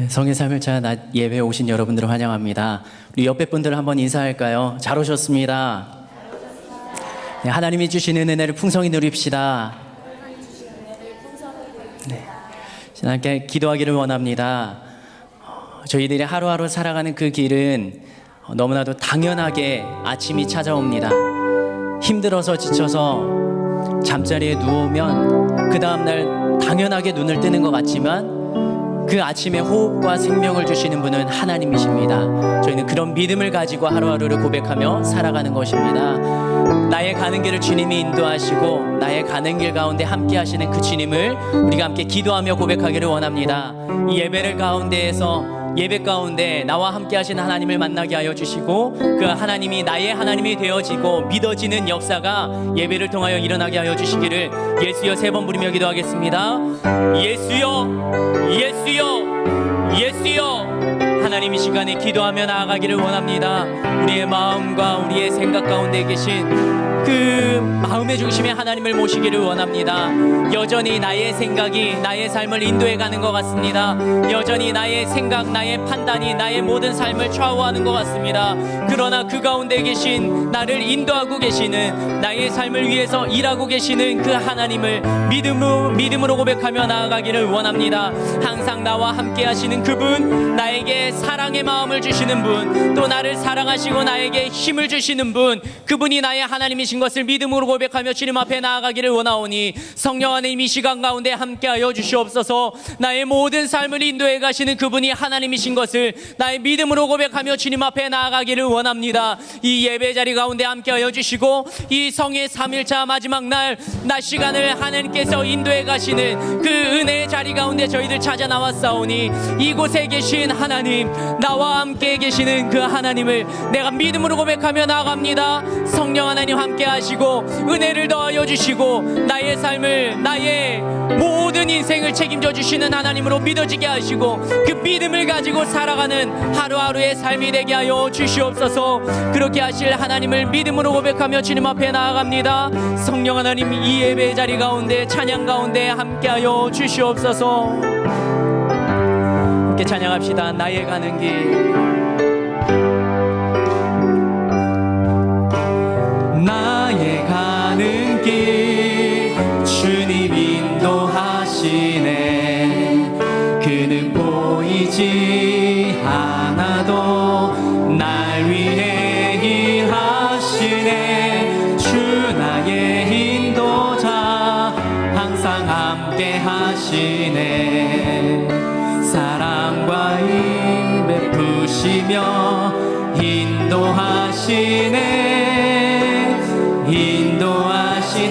성의 삶을차 낮 예배에 오신 여러분들을 환영합니다. 우리 옆에 분들 한번 인사할까요? 잘 오셨습니다. 네, 하나님이 주시는 은혜를 풍성히 누립시다. 네, 함께 기도하기를 원합니다. 저희들이 하루하루 살아가는 그 길은 너무나도 당연하게 아침이 찾아옵니다. 힘들어서 지쳐서 잠자리에 누우면 그 다음날 당연하게 눈을 뜨는 것 같지만 그 아침에 호흡과 생명을 주시는 분은 하나님이십니다. 저희는 그런 믿음을 가지고 하루하루를 고백하며 살아가는 것입니다. 나의 가는 길을 주님이 인도하시고 나의 가는 길 가운데 함께 하시는 그 주님을 우리가 함께 기도하며 고백하기를 원합니다. 이 예배를 가운데에서 예배 가운데 나와 함께 하시는 하나님을 만나게 하여 주시고 그 하나님이 나의 하나님이 되어지고 믿어지는 역사가 예배를 통하여 일어나게 하여 주시기를 예수여 3번 부르며 기도하겠습니다. 예수여, 예수여, 예수여. 하나님 이 시간에 기도하며 나아가기를 원합니다. 우리의 마음과 우리의 생각 가운데 계신 그 마음의 중심에 하나님을 모시기를 원합니다. 여전히 나의 생각이 나의 삶을 인도해 가는 것 같습니다. 여전히 나의 생각, 나의 판단이 나의 모든 삶을 좌우하는 것 같습니다. 그러나 그 가운데 계신 나를 인도하고 계시는 나의 삶을 위해서 일하고 계시는 그 하나님을 믿음으로 고백하며 나아가기를 원합니다. 항상 나와 함께 하시는 그분, 나에게 사랑의 마음을 주시는 분, 또 나를 사랑하시고 나에게 힘을 주시는 분, 그분이 나의 하나님이신 것을 믿음으로 고백하며 주님 앞에 나아가기를 원하오니 성령 하나님 이 시간 가운데 함께하여 주시옵소서. 나의 모든 삶을 인도해 가시는 그분이 하나님이신 것을 나의 믿음으로 고백하며 주님 앞에 나아가기를 원합니다. 이 예배 자리 가운데 함께하여 주시고 이 성의 3일차 마지막 날 낮 시간을 하나님께서 인도해 가시는 그 은혜의 자리 가운데 저희들 찾아 나왔사오니 이곳에 계신 하나님, 나와 함께 계시는 그 하나님을 내가 믿음으로 고백하며 나아갑니다. 성령 하나님 함께 하시고 은혜를 더하여 주시고 나의 삶을, 나의 모든 인생을 책임져 주시는 하나님으로 믿어지게 하시고 그 믿음을 가지고 살아가는 하루하루의 삶이 되게 하여 주시옵소서. 그렇게 하실 하나님을 믿음으로 고백하며 주님 앞에 나아갑니다. 성령 하나님 이 예배의 자리 가운데 찬양 가운데 함께하여 주시옵소서. 함께 찬양합시다. 나의 가는 길, 나의 가는 길 주님 인도하시네. 그는 보이지 않아도 날 위해 일하시네. 주 나의 인도자 항상 함께 하시네. 사랑과 힘 베푸시며 인도하시네.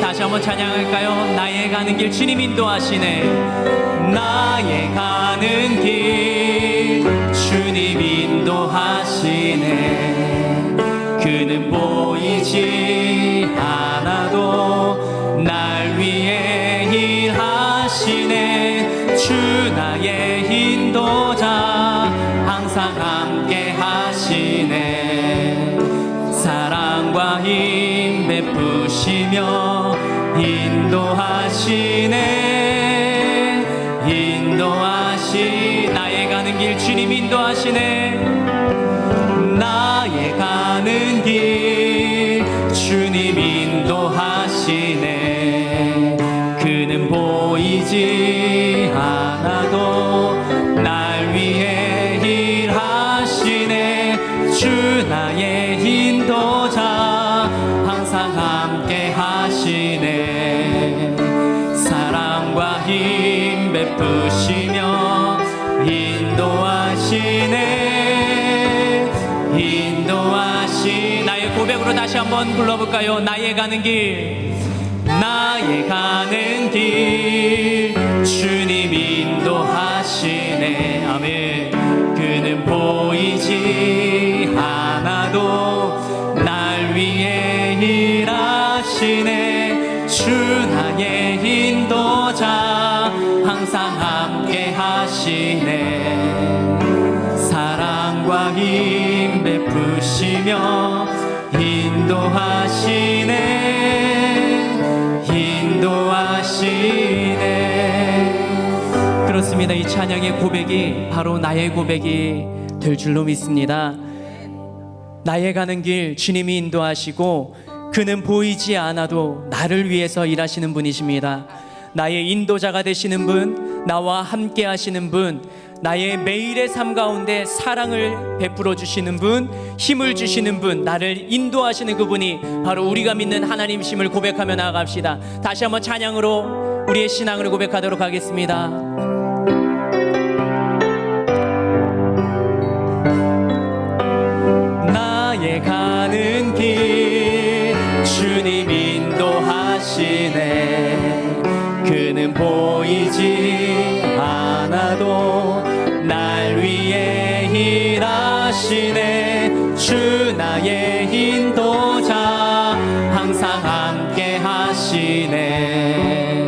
다시 한번 찬양할까요? 나의 가는 길 주님 인도하시네. 나의 가는 길 주님 인도하시네. 그는 보이지 않아도 날 위해 일하시네. 주 나의 인도자 항상 함께 하시네. 사랑과 힘 베푸시며 인도하시네. 나의 가는 길 주님 인도하시네. 나의 가는 길 주님 인도하시네. 그는 보이지 않아도 날 위해 일하시네. 주 나의 인도자 항상 함께 하시네. 사랑과 힘 베푸시며 인도하시네. 나의 고백으로 다시 한번 불러볼까요? 나의 가는 길, 나의 가는 길 주님 인도하시네. 아멘. 그는 보이지 않아도 날 위해 일하시네. 주 나의 인도자 항상 함께 하시네. 사랑과 힘 베푸시며 인도하시네. 믿습니다. 이 찬양의 고백이 바로 나의 고백이 될 줄로 믿습니다. 나의 가는 길 주님이 인도하시고 그는 보이지 않아도 나를 위해서 일하시는 분이십니다. 나의 인도자가 되시는 분, 나와 함께 하시는 분, 나의 매일의 삶 가운데 사랑을 베풀어 주시는 분, 힘을 주시는 분, 나를 인도하시는 그분이 바로 우리가 믿는 하나님이심을 고백하며 나아갑시다. 다시 한번 찬양으로 우리의 신앙을 고백하도록 하겠습니다. 나의 가는 길 주님 인도하시네. 그는 보이지 않아도 날 위해 일하시네. 주 나의 인도자 항상 함께 하시네.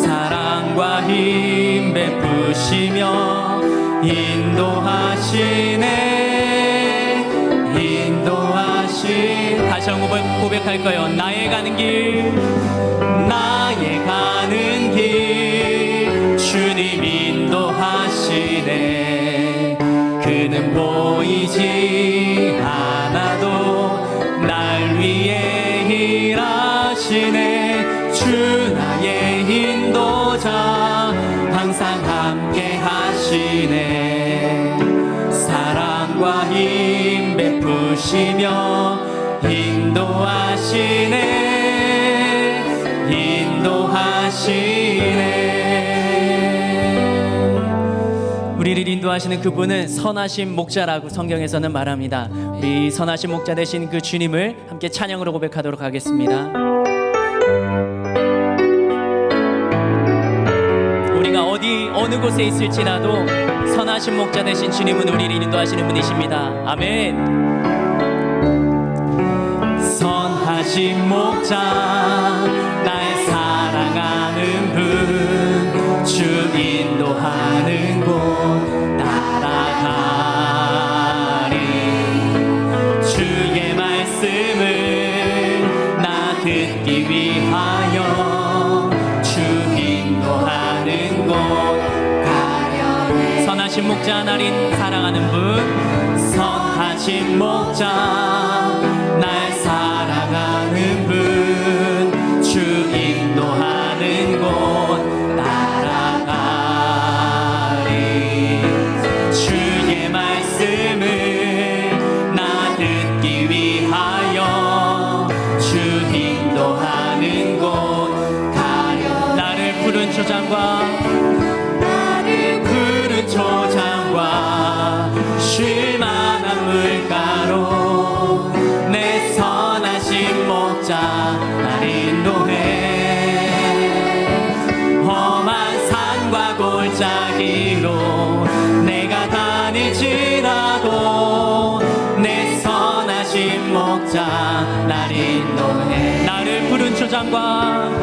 사랑과 힘 베푸시며 인도하시네. 인도하시 다시 한번 고백할까요? 나의 가는 길, 나의 가는 길 주님 인도하시네. 그는 보이지 않아도 날 위해 일하시네. 주 나의 인도자 항상 함께 하시네. 사랑과 힘 베푸시며 인도하시네. 인도하시네. 우리를 인도하시는 그분은 선하신 목자라고 성경에서는 말합니다. 우리 선하신 목자 되신 그 주님을 함께 찬양으로 고백하도록 하겠습니다. 우리가 어느 곳에 있을지라도 선하신 목자 되신 주님은 우리를 인도하시는 분이십니다. 아멘. 선하신 목자 날 사랑하는 분, 주 인도하는 곳 따라가리. 주의 말씀을 나 듣기 위하여 주 인도하는 곳 가려네. 선하신 목자 나를 사랑하는 분, 선하신 목자 날 사랑하는 분, 주 인도하는 곳 따라가리. 주의 말씀을 나 듣기 위하여 주 인도하는 곳 가려. 나를 푸른 초장과 쉴만한 물가로 내 선하신 목자 날 인도해. 험한 산과 골짜기로 내가 다닐지라도 내 선하신 목자 날 인도해. 나를 푸른 초장과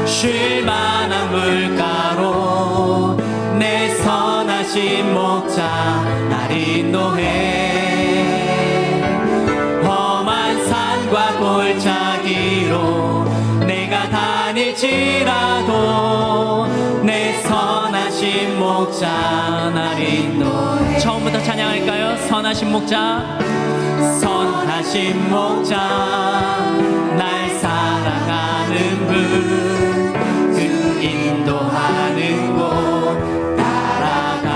쉴만한 물가로 내 선하신 목자 날 인도해. 험한 산과 골짜기로 내가 다닐지라도 내 선하신 목자 날 인도해. 처음부터 찬양할까요? 선하신 목자, 선하신 목자 날 사랑하는 분, 그 인도하는 곳 따라가리.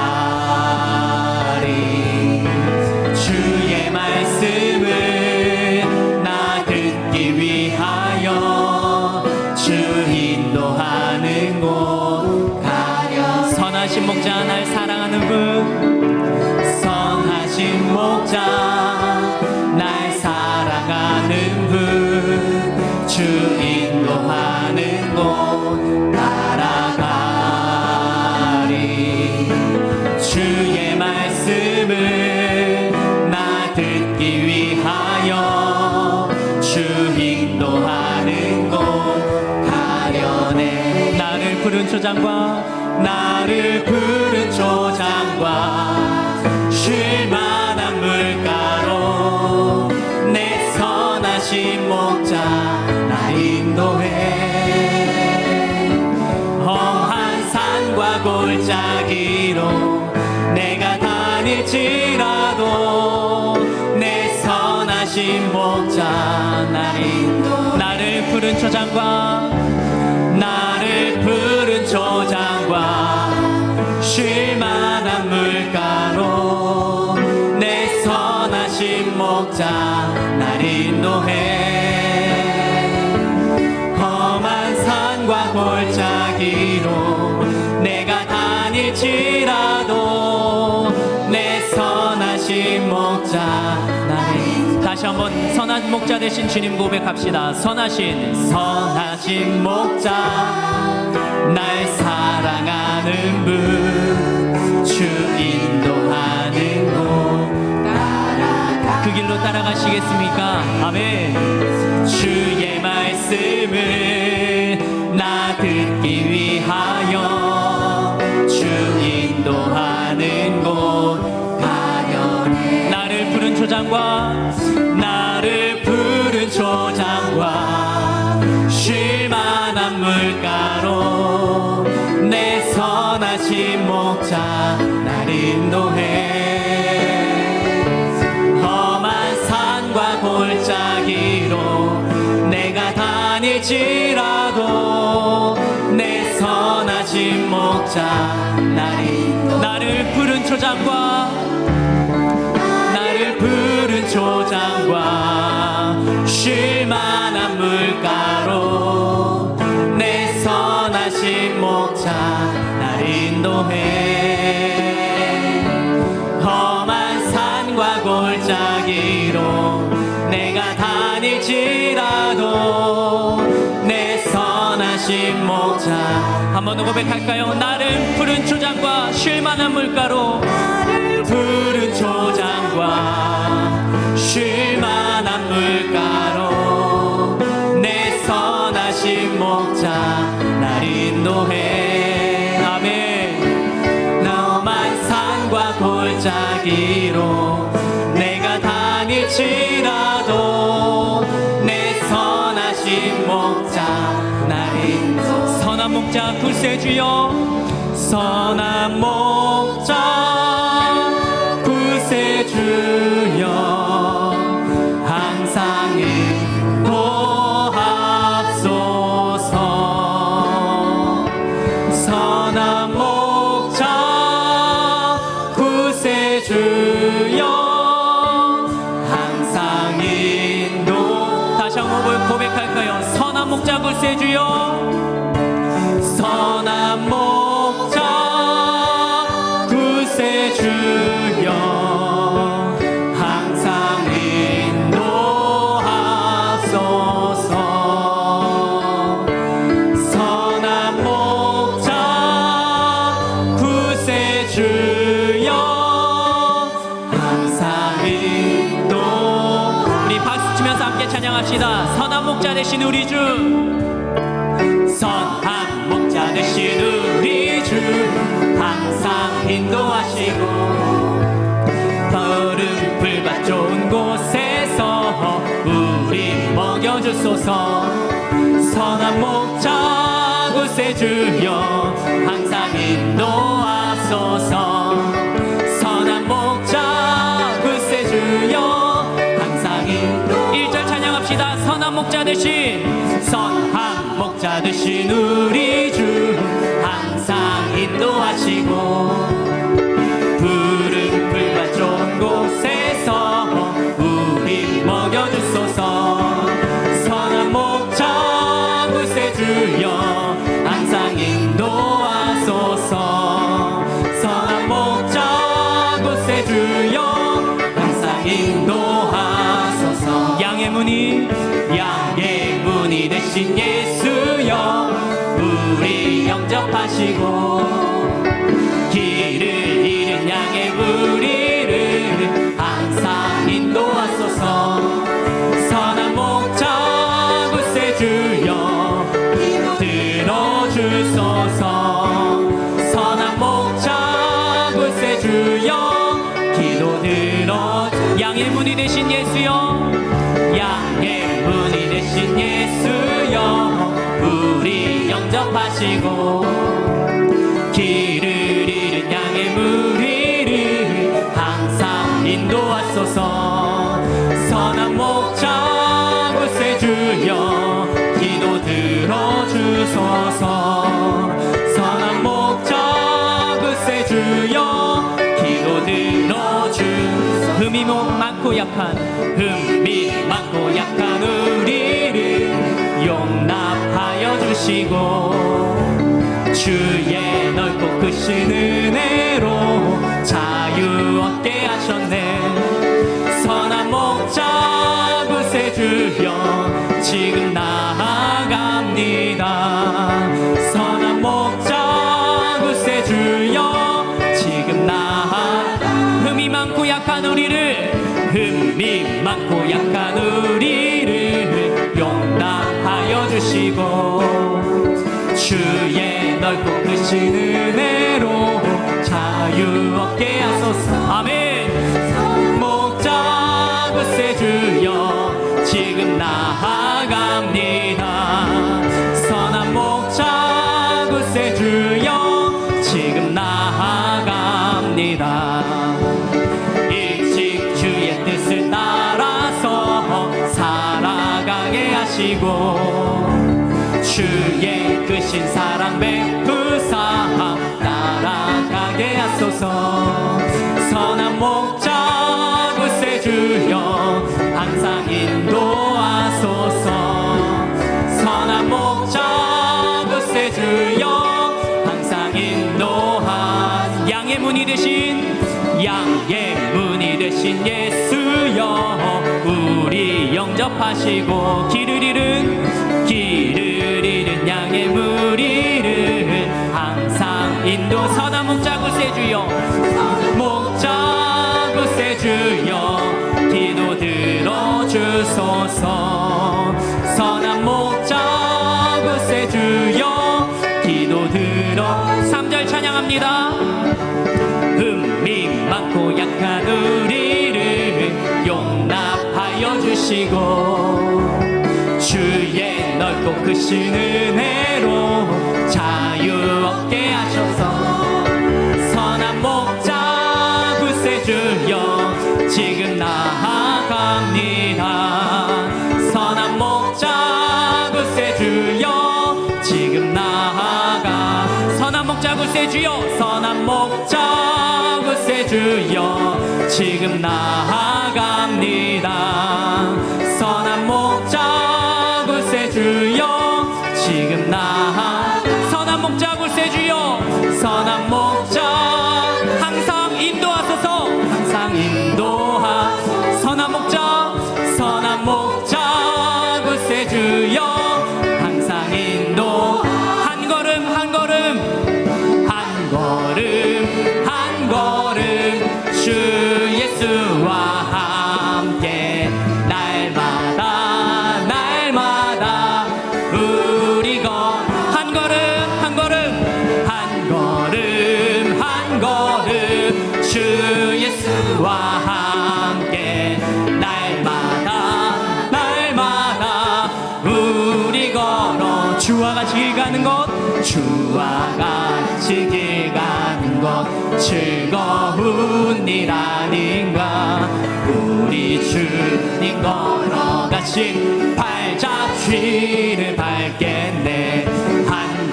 주의 말씀을 나 듣기 위하여 주 인도하는 곳 가려. 선하신 목자 날 사랑하는 분, 선하신 목자 날 사랑하는 분, 주 인도하는 곳 따라가리. 주의 말씀을 나 듣기 위하여 주 인도하는 곳 가려네. 나를 푸른 초장과 쉴만한 물가로 내 선하신 목자 날 인도해. 산과 골짜기로 내가 다닐지라도 내 선하신 목자 나를 푸른 초장과 나를 푸른 초장과 쉴만한 물가로 내 선하신 목자 날 인도해. 험한 산과 골짜기로 내가 다닐지라도 내 선하신 목자 나를. 다시 한번 선한 목자 되신 주님 고백합시다. 선하신 목자 날 사랑하는 분 주 인도하는 곳 그 길로 따라가시겠습니까? 아멘. 주의 말씀을 나 듣기 위하여 주 인도하는 곳 가려네. 나를 푸른 초장과 쉴만한 물가로 내 선하신 목자 날 인도해. 험한 산과 골짜기로 내가 다닐지라도 내 선하신 목자 나를 푸른 초장과 쉴만한 물가로 내 선하신 목자 날 인도해. 험한 산과 골짜기로 내가 다닐지라도 내 선하신 목자. 한 번 더 고백할까요? 나를 푸른 초장과 쉴만한 물가로 푸른 초장과 쉴만한 물가로 내 선하신 목자 날 인도해. 아멘. 험한 산과 골짜기로 내가 다닐지라도 내 선하신 목자 날 인도해. 선한 목자 구세주여 선한 목자 구세주여 항상 인도하소서. 선한 목자 구세주여 항상 인도. 다시 한번 고백할까요? 선한 목자 구세주여 선한 목자 구세주여 항상 인도하소서. 선한 목자 구세주여 항상 인도. 우리 박수 치면서 함께 찬양합시다. 선한 목자 되신 우리 주 선한 목자 되신 우리 주 항상 인도하시고 푸른 풀밭 좋은 곳에서 우리 먹여주소서. 선한 목자 구세주여 항상 인도하소서. 선한 목자 구세주여 항상 인도. 1절 찬양합시다. 선한 목자 되신 우리 주 항상 인도하시고 푸른 풀밭 좋은 곳에서 우리 먹여주소서. 선한 목자 구세주여 항상 인도하소서. 선한 목자 구세주여 항상 인도하소서. 양의 문이 되신 예수여 우리 영접하시고 길을 잃은 양의 우리를 항상 인도하소서. 선한 목자 구세주여 들어주소서. 선한 목자 구세주여 기도 들어. 양의 문이 되신 예수여 양의 문이 되신 예수여 우리 영접하시고 주여 기도 들어주소서. 선한 목자 글쎄 주여 기도 들어주소서. 흠이 많고 약한 우리를 용납하여 주시고 주의 넓고 크신 은혜로 자유 얻게 하셨네. 선한 목자 글쎄 주여 지금 나아갑니다. 선한 목자 글쎄 주여 지금 흠이 많고 약한 우리를 용납하여 주시고 주의 넓고 크신 은혜로 자유 얻게 하소서. 아멘. 목자 글쎄 주여 지금 나아갑니다. 선한 목자 글쎄 주여 지금 나아갑니다. 일찍 주의 뜻을 따라서 살아가게 하시고 주의 크신 사랑 베푸사 따라가게 하소서. 선한 목자 글쎄 주여 항상 인도하소서. 선한 목자 글쎄 주여 항상 인도하. 양의 문이 되신 예수여 우리 영접하시고 길을 잃은 양의 무리를 항상 인도. 선한 목자 글쎄 주여 기도 들어주소서. 선한 목자 글쎄 주여 기도 들어. 3절 찬양합니다. 흠이 많고 약한 우리를 용납하여 주시고 주의 넓고 크신 은혜로 자유 얻게 하셔서. 선한 목자 글쎄 주여 지금 나아갑니다. 선한 목자 글쎄 주여 지금 나아가. 선한 목자 글쎄 주여 선한 목자 글쎄 주여 지금 나아갑니다. 선한 목자 글쎄 주여 지금 선한 목자 글쎄 주여 선한 목자 항상 인도하소서. 항상 인도하. 선한 목자 글쎄 주여 항상 인도. 한 걸음 주 예수와 함께 날마다 우리 한 걸음 주 예수와 함께 날마다 우리 걸어. 주와 같이 길 가는 것 즐거운 일 아닌가. 우리 주님 걸어가신 발자취를 밟겠네. 한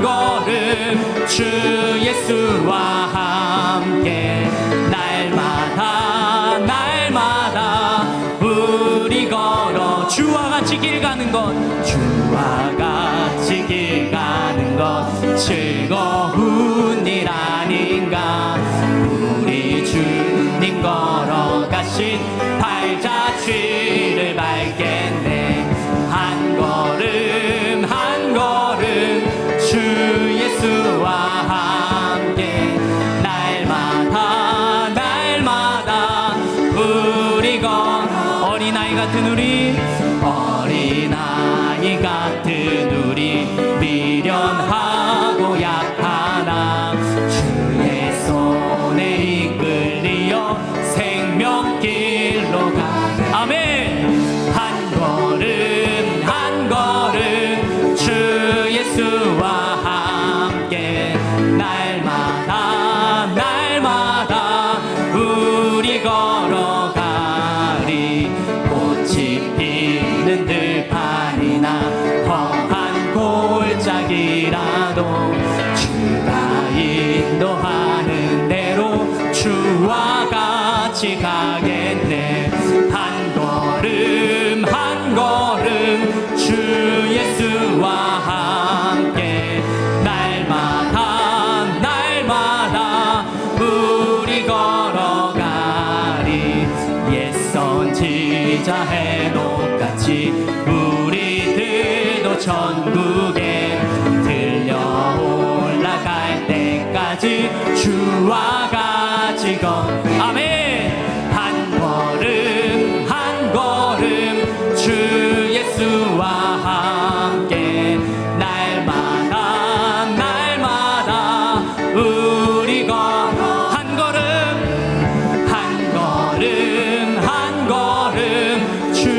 걸음 주 예수와 함께 날마다 우리 걸어. 주와 같이 길 가는 것 즐거운 일 아닌가. 우리 주님 걸어가신 발자취를 밟겠네. 한 걸음 주 예수와 함께 날마다 우리 어린아이 같은 우리 미련하고 약하나 주의 손에 이끌리어 생명길로 가. 아멘. 한 걸음 주 예수와 함께 날마다 우리 걸어가리. 꽃이 피 때까지 우리들도 천국에 들려 올라갈 때까지 주와 같이 아멘. 한 걸음 한 걸음 주 예수와 함께 날마다 날마다 우리 걸어 한 걸음 한 걸음 한 걸음 주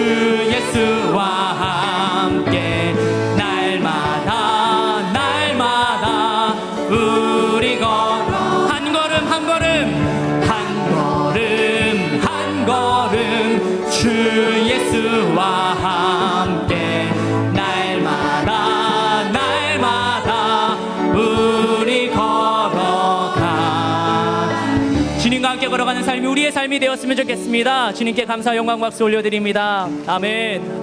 예수와 함께 날마다 날마다 우리 걸어 한 걸음 한 걸음 한 걸음 한 걸음 주 예수와 함께 날마다 날마다 우리 걸어가. 주님과 함께 걸어가는 삶이 우리의 삶이 되었으면 좋겠습니다. 주님께 감사 영광 박수 올려드립니다. 아멘.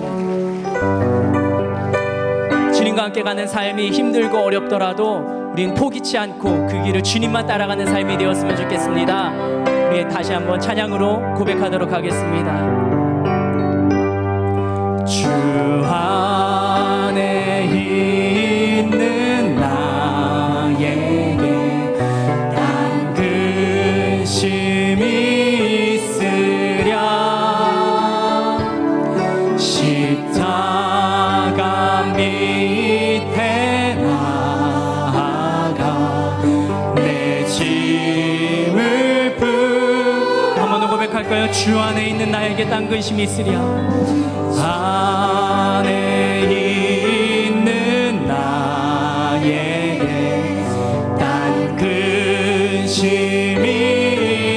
주님과 함께 가는 삶이 힘들고 어렵더라도 우린 포기치 않고 그 길을 주님만 따라가는 삶이 되었으면 좋겠습니다. 우리 다시 한번 찬양으로 고백하도록 하겠습니다. 주 안에 있는 나에게 단 근심이 있으랴. 십자가 밑에 나아가 내 짐을 한 번 더 고백할까요? 주 안에 있는 나에게 딴 근심이 있으랴. 안에 있는 나에게 딴 근심이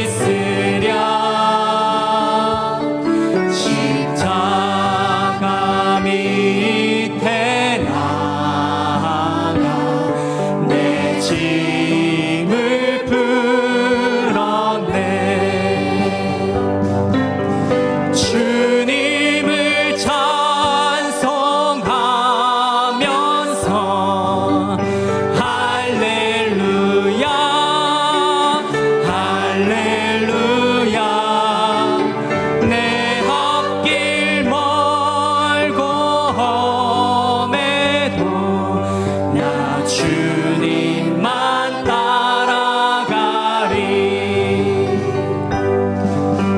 있으랴. 십자가 밑에 나아가 내 짐을 풀었네. 주님을 찬송하면서 할렐루야 할렐루야. 내 앞길 멀고 험해도 나 주님만 따라가리.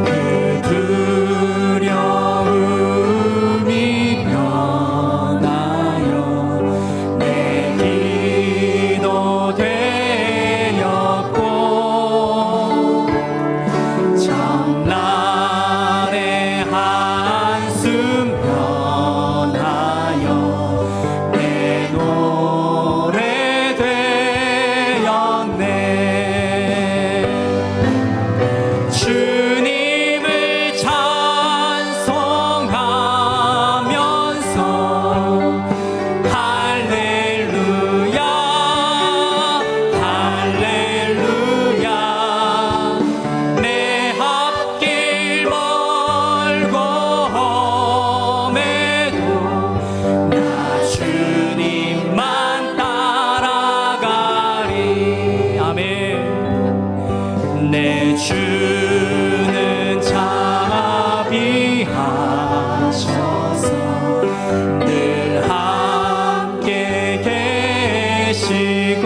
그 두려움이 변하여 내 기도 되었고 장날의 한숨 변하여 내 노래 되었네. 주님을 찬송하면서 할렐루야 할렐루야. 내 앞길 멀고 험해도 나 주님만 따라가리. 아멘. 내 주는 자비하셔서 늘 함께 계시고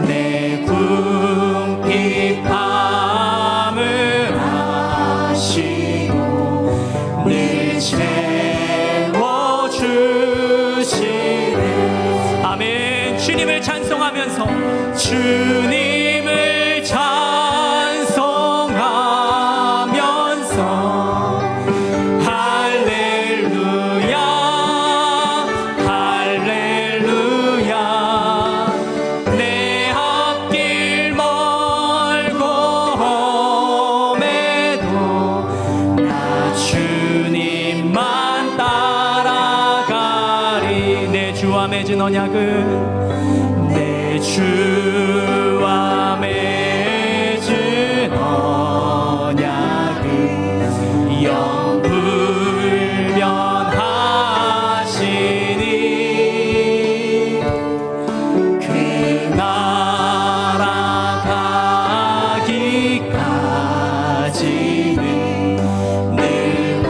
내 궁핍함을 아시고 늘 채워주시네. 아멘. 주님을 찬송하면서 주님을 찬송하면서 할렐루야 할렐루야. 내 앞길 멀고 험해도 나 주님만 따라가리. 내 주와 맺은 언약은 내 주와 맺은 언약은 영불변하시니 그 나라 가기까지는 늘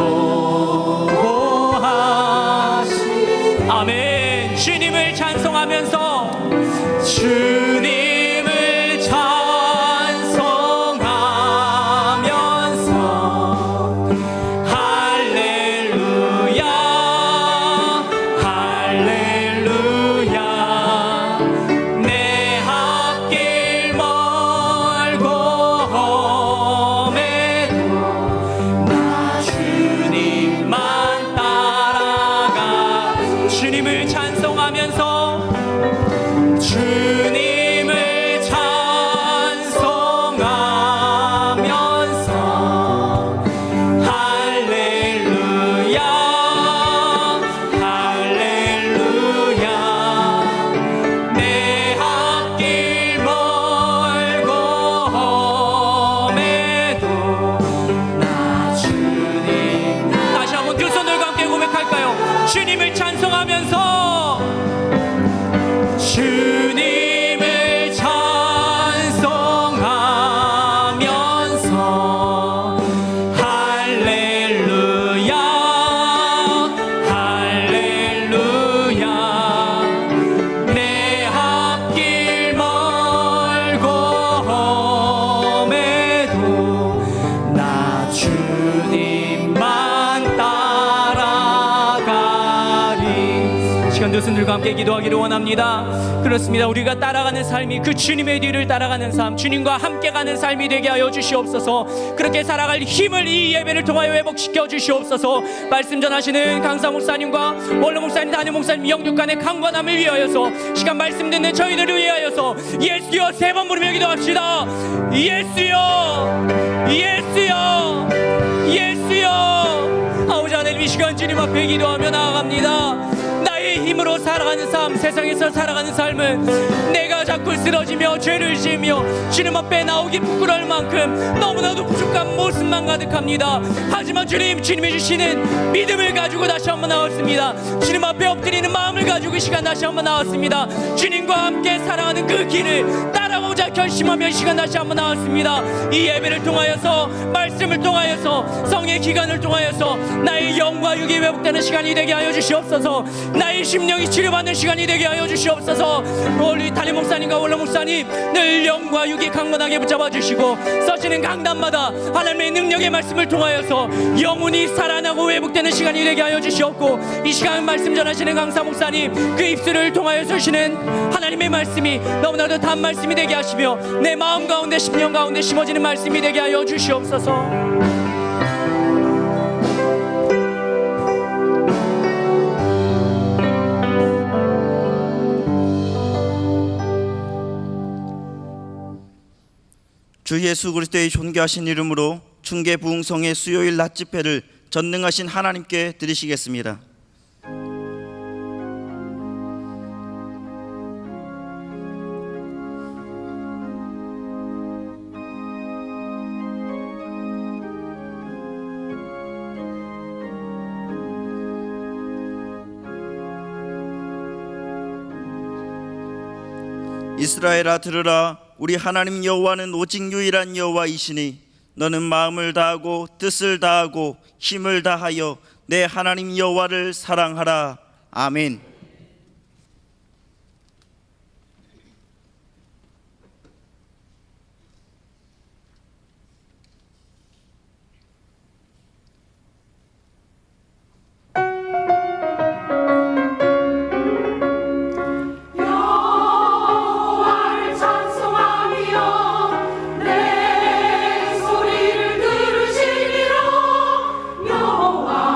두 손들과 함께 기도하기를 원합니다. 그렇습니다. 우리가 따라가는 삶이 그 주님의 뒤를 따라가는 삶, 주님과 함께 가는 삶이 되게 하여 주시옵소서. 그렇게 살아갈 힘을 이 예배를 통하여 회복시켜 주시옵소서. 말씀 전하시는 강사 목사님과 원로 목사님, 담임 목사님 영육간의 강건함을 위하여서, 시간 말씀 듣는 저희들을 위하여서 예수여 세 번 부르며 기도합시다. 예수여, 예수여, 예수여. 아버지 하나님, 이 시간 주님 앞에 기도하며 나아갑니다. 나의 힘으로 살아가는 삶, 세상에서 살아가는 삶은 내가 자꾸 쓰러지며 죄를 지으며 주님 앞에 나오기 부끄러울 만큼 너무나도 부족한 모습만 가득합니다. 하지만 주님, 주님이 주시는 믿음을 가지고 다시 한번 나왔습니다. 주님 앞에 엎드리는 마음을 가지고 이 시간 다시 한번 나왔습니다. 주님과 함께 살아가는 그 길을 따라가고자 결심하며 이 시간 다시 한번 나왔습니다. 이 예배를 통하여서, 말씀을 통하여서, 성의 기간을 통하여서 나의 영과 육이 회복되는 시간이 되게 하여 주시옵소서. 나의 심령이 치료받는 시간이 되게 하여 주시옵소서. 우리 담임 목사님과 원로 목사님 늘 영과 육이 강건하게 붙잡아 주시고, 써지는 강단마다 하나님의 능력의 말씀을 통하여서 영혼이 살아나고 회복되는 시간이 되게 하여 주시옵고, 이 시간 말씀 전하시는 강사 목사님 그 입술을 통하여 주시는 하나님의 말씀이 너무나도 단 말씀이 되게 하시며 내 마음 가운데 심령 가운데 심어지는 말씀이 되게 하여 주시옵소서. 주 예수 그리스도의 존귀하신 이름으로 중계 부흥성의 수요일 낮 집회를 전능하신 하나님께 드리시겠습니다. 이스라엘아 들으라. 우리 하나님 여호와는 오직 유일한 여호와이시니 너는 마음을 다하고 뜻을 다하고 힘을 다하여 내 하나님 여호와를 사랑하라. 아멘.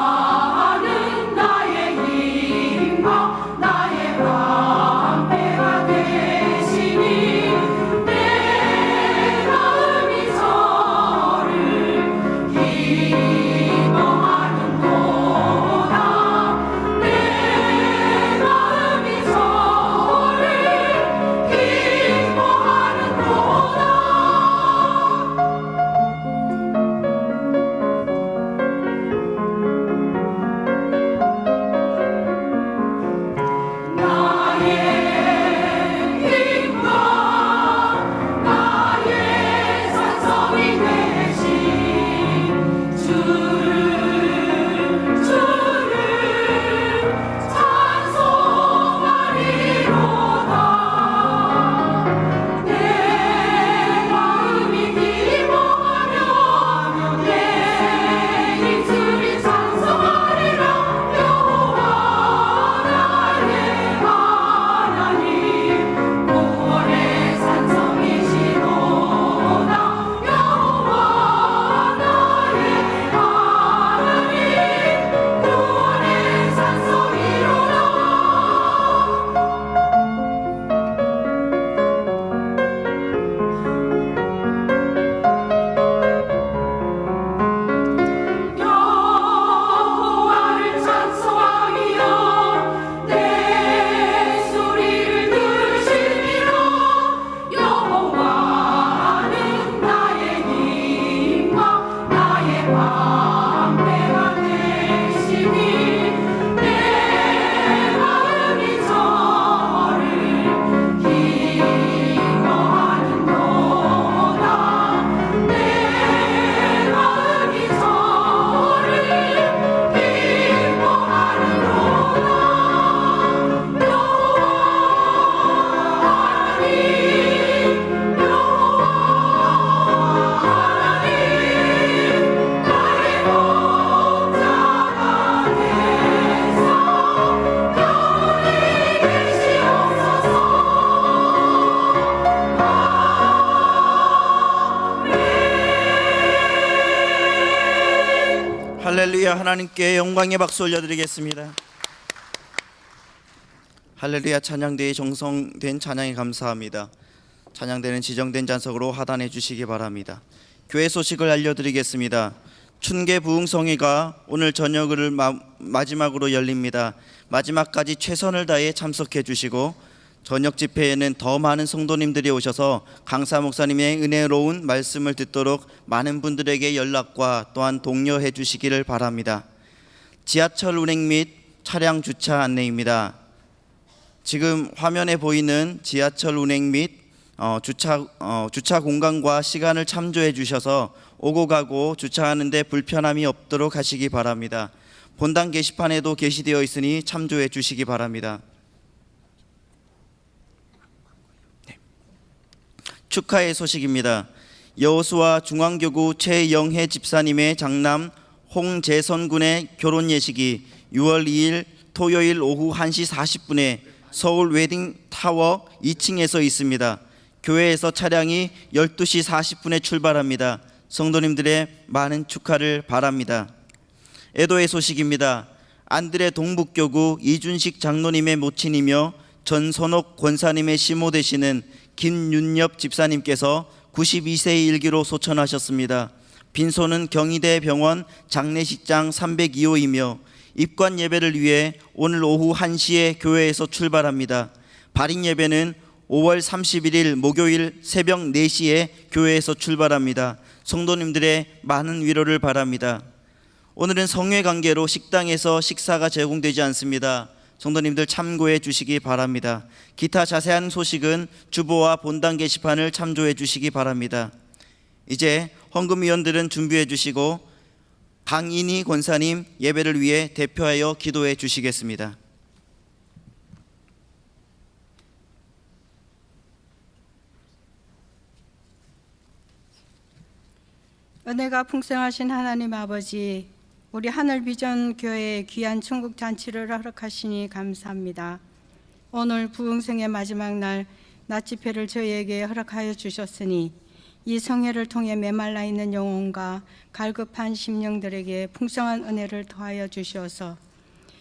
여호와는 나의 힘과 할렐루야. 하나님께 영광의 박수 올려드리겠습니다. 할렐루야. 찬양대에 정성된 찬양에 감사합니다. 찬양대는 지정된 좌석으로 하단해 주시기 바랍니다. 교회 소식을 알려드리겠습니다. 춘계 부흥성회가 오늘 저녁을 마지막으로 열립니다. 마지막까지 최선을 다해 참석해 주시고 저녁 집회에는 더 많은 성도님들이 오셔서 강사 목사님의 은혜로운 말씀을 듣도록 많은 분들에게 연락과 또한 독려해 주시기를 바랍니다. 지하철 운행 및 차량 주차 안내입니다. 지금 화면에 보이는 지하철 운행 및 주차 공간과 시간을 참조해 주셔서 오고 가고 주차하는 데 불편함이 없도록 하시기 바랍니다. 본당 게시판에도 게시되어 있으니 참조해 주시기 바랍니다. 축하의 소식입니다. 여호수아 중앙교구 최영혜 집사님의 장남 홍재선 군의 결혼 예식이 6월 2일 토요일 오후 1시 40분에 서울 웨딩타워 2층에서 있습니다. 교회에서 차량이 12시 40분에 출발합니다. 성도님들의 많은 축하를 바랍니다. 애도의 소식입니다. 안드레 동북교구 이준식 장로님의 모친이며 전선옥 권사님의 시모 되시는 김윤엽 집사님께서 92세의 일기로 소천하셨습니다. 빈소는 경희대 병원 장례식장 302호이며 입관 예배를 위해 오늘 오후 1시에 교회에서 출발합니다. 발인 예배는 5월 31일 목요일 새벽 4시에 교회에서 출발합니다. 성도님들의 많은 위로를 바랍니다. 오늘은 성회 관계로 식당에서 식사가 제공되지 않습니다. 성도님들 참고해 주시기 바랍니다. 기타 자세한 소식은 주보와 본당 게시판을 참조해 주시기 바랍니다. 이제 헌금위원들은 준비해 주시고 강인희 권사님 예배를 위해 대표하여 기도해 주시겠습니다. 은혜가 풍성하신 하나님 아버지, 우리 하늘비전 교회의 귀한 천국 잔치를 허락하시니 감사합니다. 오늘 부흥성의 마지막 날 낮 집회를 저희에게 허락하여 주셨으니 이 성회를 통해 메말라 있는 영혼과 갈급한 심령들에게 풍성한 은혜를 더하여 주시어서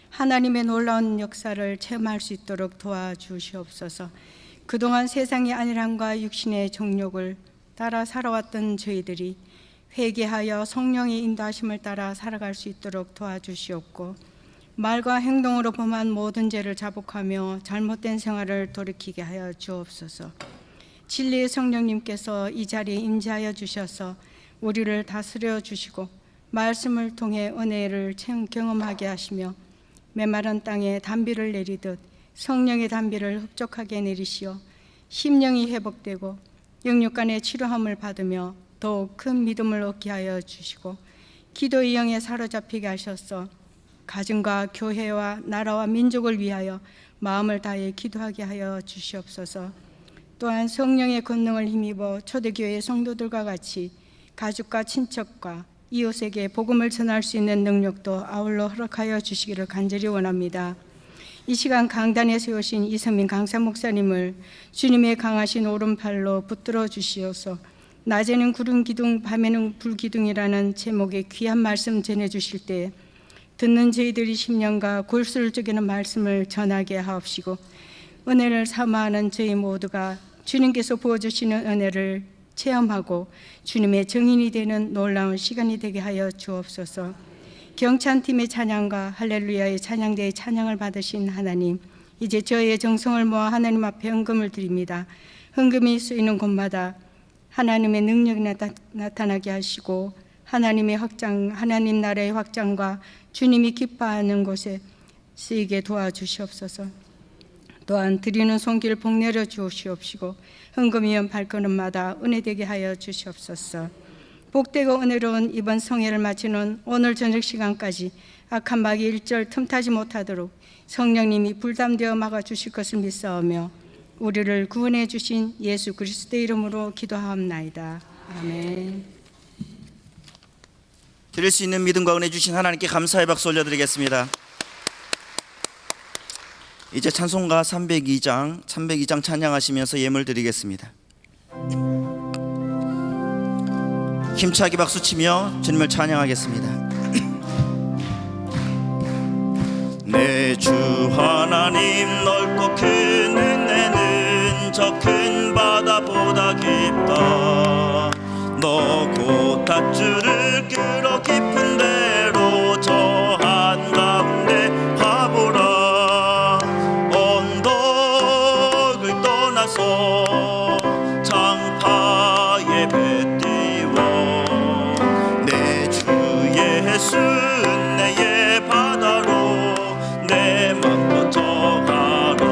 하나님의 놀라운 역사를 체험할 수 있도록 도와주시옵소서. 그동안 세상의 안일함과 육신의 정욕을 따라 살아왔던 저희들이 회개하여 성령의 인도하심을 따라 살아갈 수 있도록 도와주시옵고, 말과 행동으로 범한 모든 죄를 자복하며 잘못된 생활을 돌이키게 하여 주옵소서. 진리의 성령님께서 이 자리에 임재하여 주셔서 우리를 다스려 주시고 말씀을 통해 은혜를 경험하게 하시며 메마른 땅에 단비를 내리듯 성령의 단비를 흡족하게 내리시어 심령이 회복되고 영육간의 치료함을 받으며 더욱 큰 믿음을 얻게 하여 주시고 기도의 영에 사로잡히게 하셔서 가정과 교회와 나라와 민족을 위하여 마음을 다해 기도하게 하여 주시옵소서. 또한 성령의 권능을 힘입어 초대교회 성도들과 같이 가족과 친척과 이웃에게 복음을 전할 수 있는 능력도 아울러 허락하여 주시기를 간절히 원합니다. 이 시간 강단에 세우신 이성민 강사 목사님을 주님의 강하신 오른팔로 붙들어 주시어서 낮에는 구름 기둥 밤에는 불 기둥이라는 제목의 귀한 말씀 전해주실 때 듣는 저희들이 심령과 골수를 쪼개는 말씀을 전하게 하옵시고 은혜를 사모하는 저희 모두가 주님께서 부어주시는 은혜를 체험하고 주님의 증인이 되는 놀라운 시간이 되게 하여 주옵소서. 경찬팀의 찬양과 할렐루야의 찬양대의 찬양을 받으신 하나님, 이제 저희의 정성을 모아 하나님 앞에 헌금을 드립니다. 헌금이 쓰이는 곳마다 하나님의 능력이 나타나게 하시고 하나님의 확장, 하나님 나라의 확장과 주님이 기뻐하는 곳에 쓰이게 도와주시옵소서. 또한 드리는 손길 복 내려 주시옵시고 헌금위원 발걸음마다 은혜되게 하여 주시옵소서. 복되고 은혜로운 이번 성회를 마치는 오늘 저녁 시간까지 악한 마귀 일절 틈타지 못하도록 성령님이 불담되어 막아주실 것을 믿사오며 우리를 구원해 주신 예수 그리스도의 이름으로 기도하옵나이다. 아멘. 드릴 수 있는 믿음과 은혜 주신 하나님께 감사의 박수 올려드리겠습니다. 이제 찬송가 302장 찬양하시면서 예물 드리겠습니다. 힘차게 박수치며 주님을 찬양하겠습니다. 내 주 하나님 넓고 큰 은혜는 저 큰 바다보다 깊다. 너 곧 닷줄을 끌어 깊은 데로 저 한가운데 가보라. 언덕을 떠나서 장파에 배 띄워 내 주 예수 은혜의 바다로 내 맘 뻗어가라.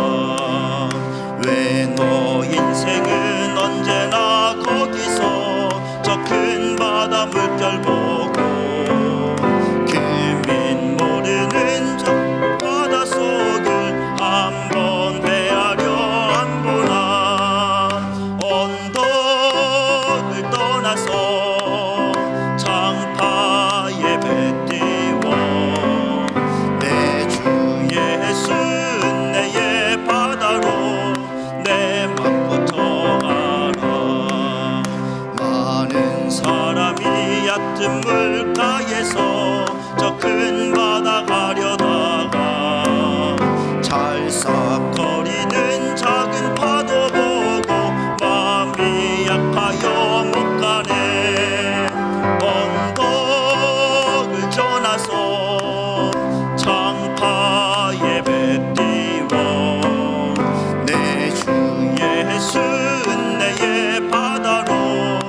왜 너 인생은 언제나 거기서 저 큰 바다 물결 보고 금인 모르는 저 바다 속을 한번 헤아려 안 보나. 언덕을 떠나서 장파에 배 띄워 내 주 예수 은혜의 바다로 내 맘 뻗어가라. 많은 사람이 얕은 물가에서 저 큰 바다 가려다가 찰싹거리는 작은 파도 보고 마음이 약하여 못 가네. 언덕을 떠나서 장파에 배 띄워 내 주 예수 은혜의 바다로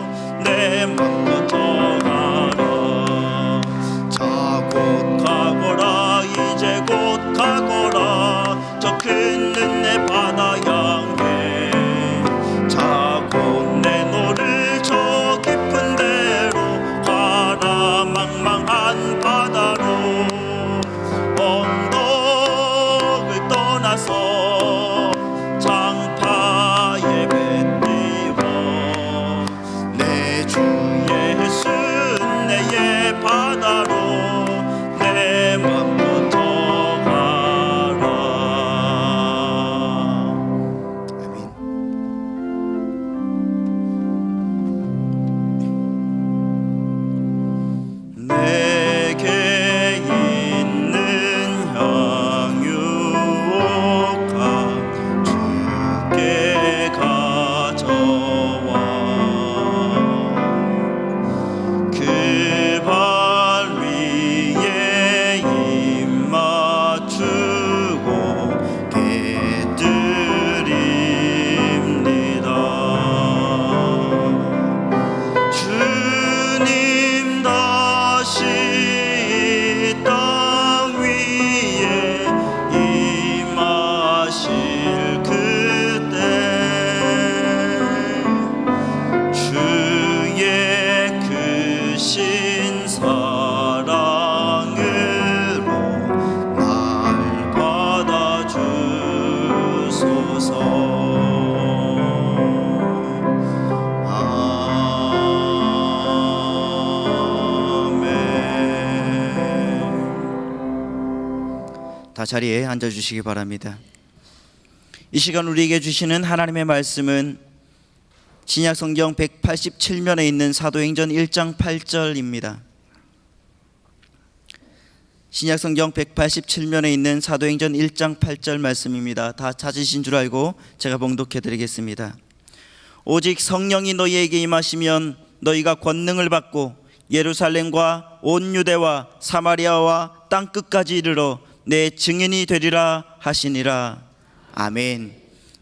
내 맘 뻗어가라. 자 곧 가거라 이제 곧 가거라 저 큰 은혜 바다 향해. 자 곧 내노를 저 깊은 데로 가라 망망한 바다로. 언덕을 떠나서 장파에 배 띄워 내 주 예수 은혜의 바다로 내 맘 뻗어가라. 아멘. 내게 있는 향유가 주께 가져와 그 발 위에 입 맞추고 깨뜨립니다. 주님 다시 이 땅 위에 임하실 그때 주의 크신 사랑으로 날 받아주소서. 아멘. 다 자리에 앉아주시기 바랍니다. 이 시간 우리에게 주시는 하나님의 말씀은 신약성경 187면에 있는 사도행전 1장 8절입니다. 신약성경 187면에 있는 사도행전 1장 8절 말씀입니다. 다 찾으신 줄 알고 제가 봉독해 드리겠습니다. 오직 성령이 너희에게 임하시면 너희가 권능을 받고 예루살렘과 온 유대와 사마리아와 땅끝까지 이르러 내 증인이 되리라 하시니라. 아멘.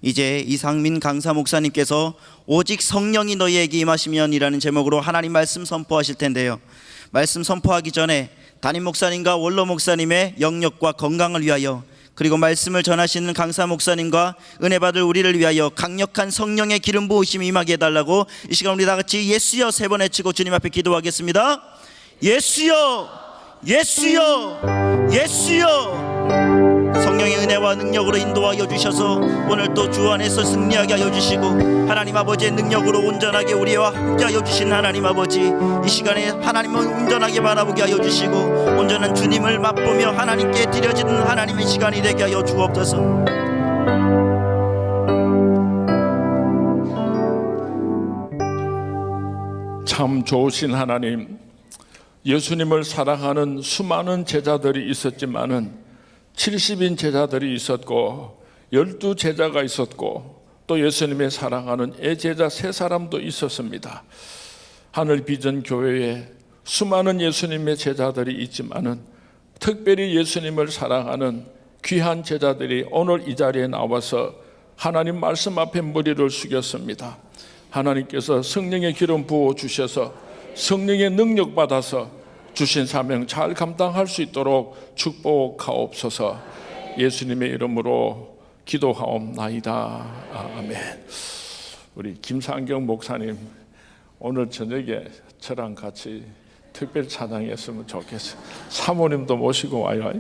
이제 이상민 강사 목사님께서 오직 성령이 너희에게 임하시면이라는 제목으로 하나님 말씀 선포하실 텐데요. 말씀 선포하기 전에 담임 목사님과 원로 목사님의 영역과 건강을 위하여, 그리고 말씀을 전하시는 강사 목사님과 은혜 받을 우리를 위하여 강력한 성령의 기름 부으심이 임하게 해달라고 이 시간 우리 다 같이 예수여 세 번 외치고 주님 앞에 기도하겠습니다. 예수여, 예수여, 예수여. 성령의 은혜와 능력으로 인도하여 주셔서 오늘 또 주 안에서 승리하게 하여 주시고 하나님 아버지의 능력으로 온전하게 우리와 함께하여 주신 하나님 아버지, 이 시간에 하나님을 온전하게 바라보게 하여 주시고 온전한 주님을 맛보며 하나님께 드려지는 하나님의 시간이 되게 하여 주옵소서. 참 좋으신 하나님, 예수님을 사랑하는 수많은 제자들이 있었지만은 70인 제자들이 있었고 12제자가 있었고 또 예수님의 사랑하는 애제자 3사람도 있었습니다. 하늘 비전 교회에 수많은 예수님의 제자들이 있지만은 특별히 예수님을 사랑하는 귀한 제자들이 오늘 이 자리에 나와서 하나님 말씀 앞에 머리를 숙였습니다. 하나님께서 성령의 기름 부어 주셔서 성령의 능력 받아서 주신 사명 잘 감당할 수 있도록 축복하옵소서. 예수님의 이름으로 기도하옵나이다. 아멘. 우리 김상경 목사님 오늘 저녁에 저랑 같이 특별 찬양했으면 좋겠어요. 사모님도 모시고 와요.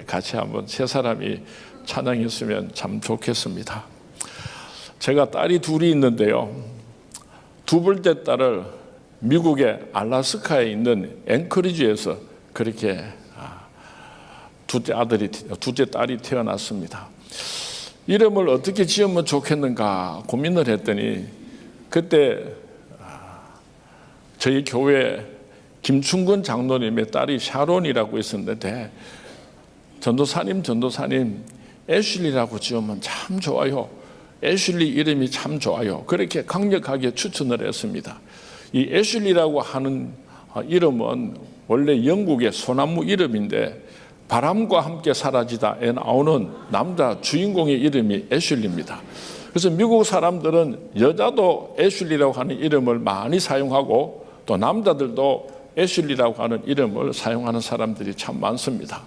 같이 한번 3사람이 찬양했으면 참 좋겠습니다. 제가 딸이 2이 있는데요. 2번째 딸을 미국의 알래스카에 있는 앵커리지에서 그렇게 둘째 딸이 태어났습니다. 이름을 어떻게 지으면 좋겠는가 고민을 했더니 그때 저희 교회 김충근 장로님의 딸이 샤론이라고 있었는데 전도사님 애슐리라고 지으면 참 좋아요. 애슐리 이름이 참 좋아요. 그렇게 강력하게 추천을 했습니다. 이 애슐리라고 하는 이름은 원래 영국의 소나무 이름인데 바람과 함께 사라지다에 나오는 남자 주인공의 이름이 애슐리입니다. 그래서 미국 사람들은 여자도 애슐리라고 하는 이름을 많이 사용하고 또 남자들도 애슐리라고 하는 이름을 사용하는 사람들이 참 많습니다.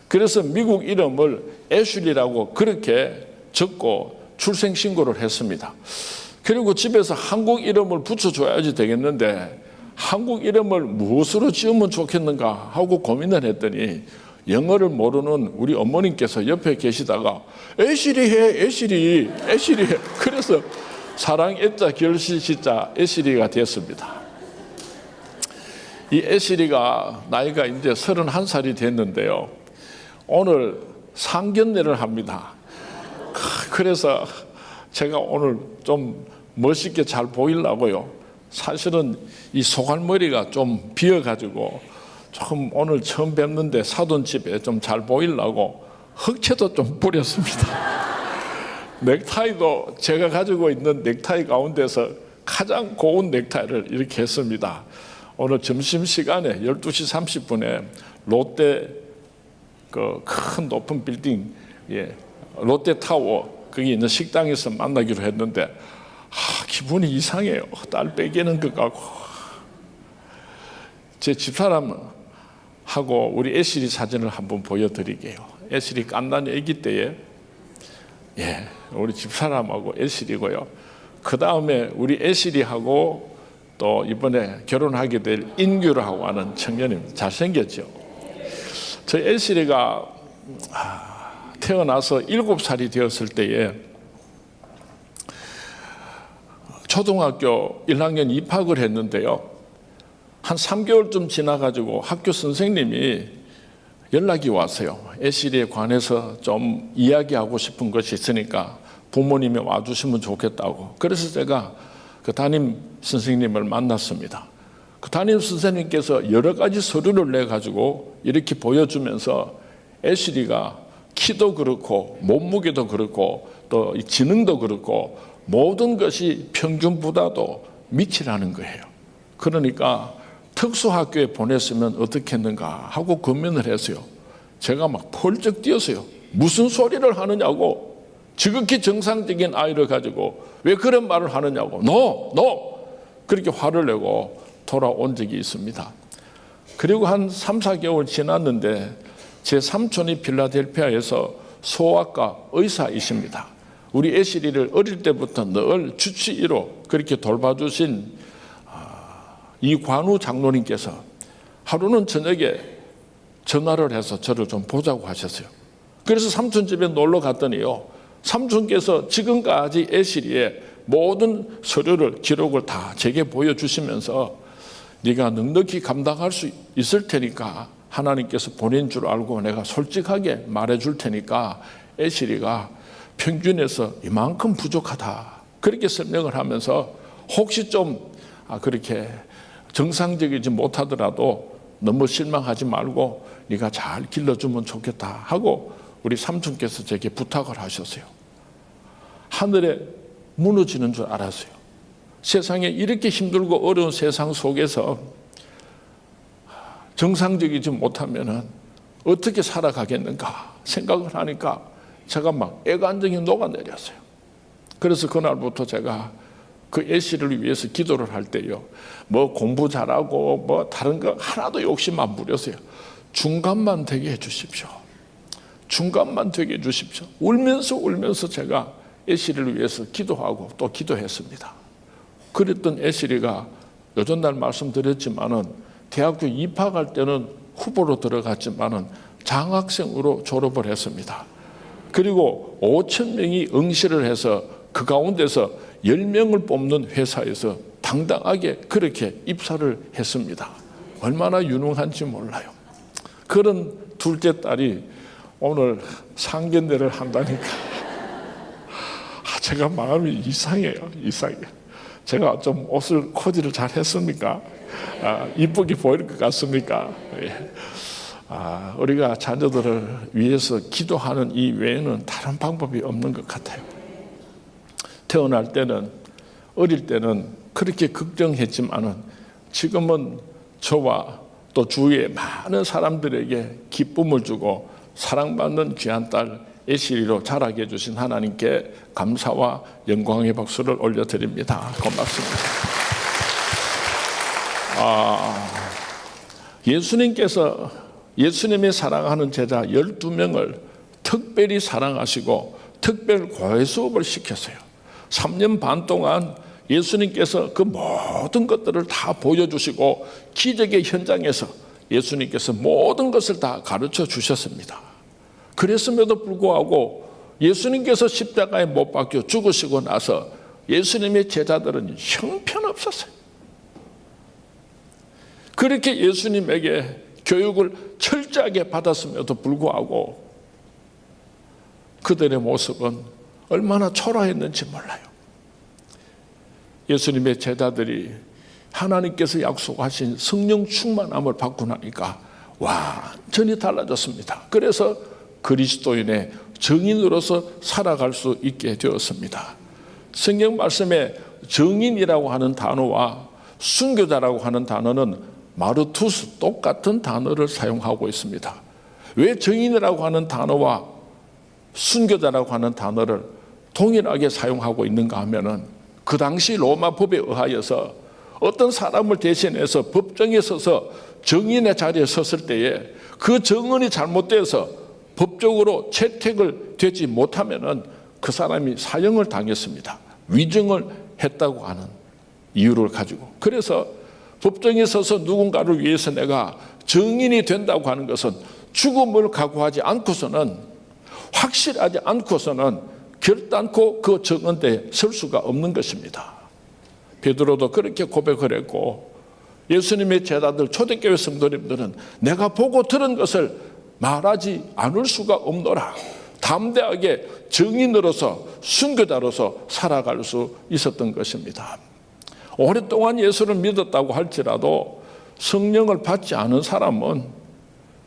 그래서 미국 이름을 애슐리라고 그렇게 적고 출생신고를 했습니다. 그리고 집에서 한국 이름을 붙여줘야지 되겠는데 한국 이름을 무엇으로 지으면 좋겠는가 하고 고민을 했더니 영어를 모르는 우리 어머님께서 옆에 계시다가 애슐리 해, 애슐리 해. 그래서 사랑 애자 결실 시자 애슐리가 됐습니다. 이 애슐리가 나이가 이제 31살이 됐는데요. 오늘 상견례를 합니다. 그래서 제가 오늘 좀 멋있게 잘 보이려고요. 사실은 이 소갈머리가 좀 비어가지고 조금 오늘 처음 뵙는데 사돈집에 좀 잘 보이려고 흑채도 좀 뿌렸습니다. 넥타이도 제가 가지고 있는 넥타이 가운데서 가장 고운 넥타이를 이렇게 했습니다. 오늘 점심시간에 12시 30분에 롯데 그 큰 높은 빌딩, 롯데타워 거기 있는 식당에서 만나기로 했는데 기분이 이상해요. 딸 빼기는 것 같고. 제 집사람하고 우리 애슐리 사진을 한번 보여드릴게요. 애슐리 깐난 아기 때에 우리 집사람하고 애슐리고요. 그 다음에 우리 애슐리하고 또 이번에 결혼하게 될 인규라고 하는 청년입니다. 잘생겼죠. 저희 애슐리가 태어나서 7살이 되었을 때에 초등학교 1학년 입학을 했는데요. 한 3개월쯤 지나가지고 학교 선생님이 연락이 왔어요. 애슐리에 관해서 좀 이야기하고 싶은 것이 있으니까 부모님이 와주시면 좋겠다고. 그래서 제가 그 담임 선생님을 만났습니다. 그 담임 선생님께서 여러 가지 서류를 내가지고 이렇게 보여주면서 애슐리가 키도 그렇고 몸무게도 그렇고 또 지능도 그렇고 모든 것이 평균보다도 밑이라는 거예요. 그러니까 특수학교에 보냈으면 어떻겠는가 하고 고민을 했어요. 제가 막 펄쩍 뛰었어요. 무슨 소리를 하느냐고. 지극히 정상적인 아이를 가지고 왜 그런 말을 하느냐고. No! 그렇게 화를 내고 돌아온 적이 있습니다. 그리고 한 3, 4개월 지났는데 제 삼촌이 필라델피아에서 소아과 의사이십니다. 우리 애슐리를 어릴 때부터 늘 주치의로 그렇게 돌봐주신 이관우 장로님께서 하루는 저녁에 전화를 해서 저를 좀 보자고 하셨어요. 그래서 삼촌 집에 놀러 갔더니요. 삼촌께서 지금까지 애슐리의 모든 서류를 기록을 다 제게 보여주시면서 네가 넉넉히 감당할 수 있을 테니까 하나님께서 보낸 줄 알고 내가 솔직하게 말해줄 테니까 애슐리가 평균에서 이만큼 부족하다. 그렇게 설명을 하면서 혹시 좀 그렇게 정상적이지 못하더라도 너무 실망하지 말고 네가 잘 길러주면 좋겠다 하고 우리 삼촌께서 제게 부탁을 하셨어요. 하늘에 무너지는 줄 알았어요. 세상에 이렇게 힘들고 어려운 세상 속에서 정상적이지 못하면 어떻게 살아가겠는가 생각을 하니까 제가 막 애간정이 녹아내렸어요. 그래서 그날부터 제가 그 애씨를 위해서 기도를 할 때요, 뭐 공부 잘하고 뭐 다른 거 하나도 욕심 안 부렸어요. 중간만 되게 해주십시오. 중간만 되게 해주십시오. 울면서 제가 애씨를 위해서 기도하고 또 기도했습니다. 그랬던 애씨가 요전날 말씀드렸지만은 대학교 입학할 때는 후보로 들어갔지만은 장학생으로 졸업을 했습니다. 그리고 5,000명이 응시를 해서 그 가운데서 10명을 뽑는 회사에서 당당하게 그렇게 입사를 했습니다. 얼마나 유능한지 몰라요. 그런 둘째 딸이 오늘 상견례를 한다니까 제가 마음이 이상해요. 제가 좀 옷을 코디를 잘 했습니까? 이쁘게 보일 것 같습니까? 예. 우리가 자녀들을 위해서 기도하는 이 외에는 다른 방법이 없는 것 같아요. 태어날 때는, 어릴 때는 그렇게 걱정했지만은 지금은 저와 또 주위의 많은 사람들에게 기쁨을 주고 사랑받는 귀한 딸 애시리로 자라게 해주신 하나님께 감사와 영광의 박수를 올려드립니다. 고맙습니다. 예수님께서 예수님이 사랑하는 제자 12명을 특별히 사랑하시고 특별 과외 수업을 시켰어요. 3년 반 동안 예수님께서 그 모든 것들을 다 보여주시고 기적의 현장에서 예수님께서 모든 것을 다 가르쳐 주셨습니다. 그랬음에도 불구하고 예수님께서 십자가에 못 박혀 죽으시고 나서 예수님의 제자들은 형편없었어요. 그렇게 예수님에게 교육을 철저하게 받았음에도 불구하고 그들의 모습은 얼마나 초라했는지 몰라요. 예수님의 제자들이 하나님께서 약속하신 성령 충만함을 받고 나니까 완전히 달라졌습니다. 그래서 그리스도인의 정인으로서 살아갈 수 있게 되었습니다. 성경 말씀에 정인이라고 하는 단어와 순교자라고 하는 단어는 마르투스 똑같은 단어를 사용하고 있습니다. 왜 정인이라고 하는 단어와 순교자라고 하는 단어를 동일하게 사용하고 있는가 하면은 그 당시 로마 법에 의하여서 어떤 사람을 대신해서 법정에 서서 정인의 자리에 섰을 때에 그 정언이 잘못돼서 법적으로 채택을 되지 못하면은 그 사람이 사형을 당했습니다. 위증을 했다고 하는 이유를 가지고. 그래서 법정에 서서 누군가를 위해서 내가 정인이 된다고 하는 것은 죽음을 각오하지 않고서는, 확실하지 않고서는 결단코 그 정언대에 설 수가 없는 것입니다. 베드로도 그렇게 고백을 했고, 예수님의 제자들 초대교회 성도님들은 내가 보고 들은 것을 말하지 않을 수가 없노라. 담대하게 정인으로서 순교자로서 살아갈 수 있었던 것입니다. 오랫동안 예수를 믿었다고 할지라도 성령을 받지 않은 사람은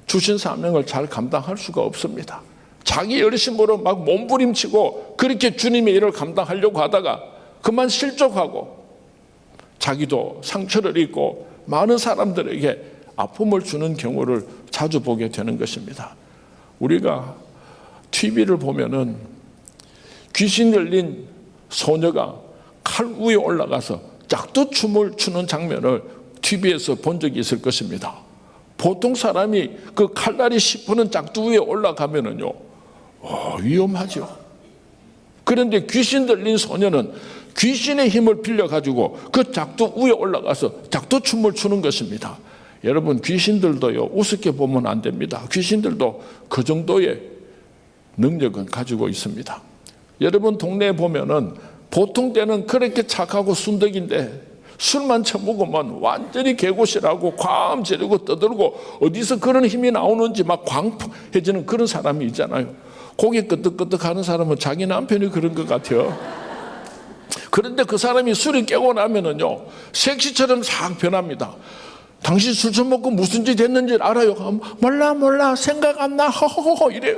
주신 사명을 잘 감당할 수가 없습니다. 자기 열심으로 막 몸부림치고 그렇게 주님의 일을 감당하려고 하다가 그만 실족하고 자기도 상처를 입고 많은 사람들에게 아픔을 주는 경우를 자주 보게 되는 것입니다. 우리가 TV를 보면은 귀신 들린 소녀가 칼 위에 올라가서 짝두춤을 추는 장면을 TV에서 본 적이 있을 것입니다. 보통 사람이 그 칼날이 씹히는 짝두 위에 올라가면은요, 위험하죠. 그런데 귀신 들린 소녀는 귀신의 힘을 빌려가지고 그 짝두 위에 올라가서 짝두춤을 추는 것입니다. 여러분, 귀신들도요, 우습게 보면 안 됩니다. 귀신들도 그 정도의 능력은 가지고 있습니다. 여러분 동네에 보면은 보통 때는 그렇게 착하고 순덕인데 술만 처먹으면 완전히 개고시라고 과음 지르고 떠들고 어디서 그런 힘이 나오는지 막 광해지는 그런 사람이 있잖아요. 고개 끄덕끄덕 하는 사람은 자기 남편이 그런 것 같아요. 그런데 그 사람이 술이 깨고 나면은요, 색시처럼 싹 변합니다. 당신 술 처먹고 무슨 짓 했는지 알아요? 몰라 생각 안 나 허허허 이래요.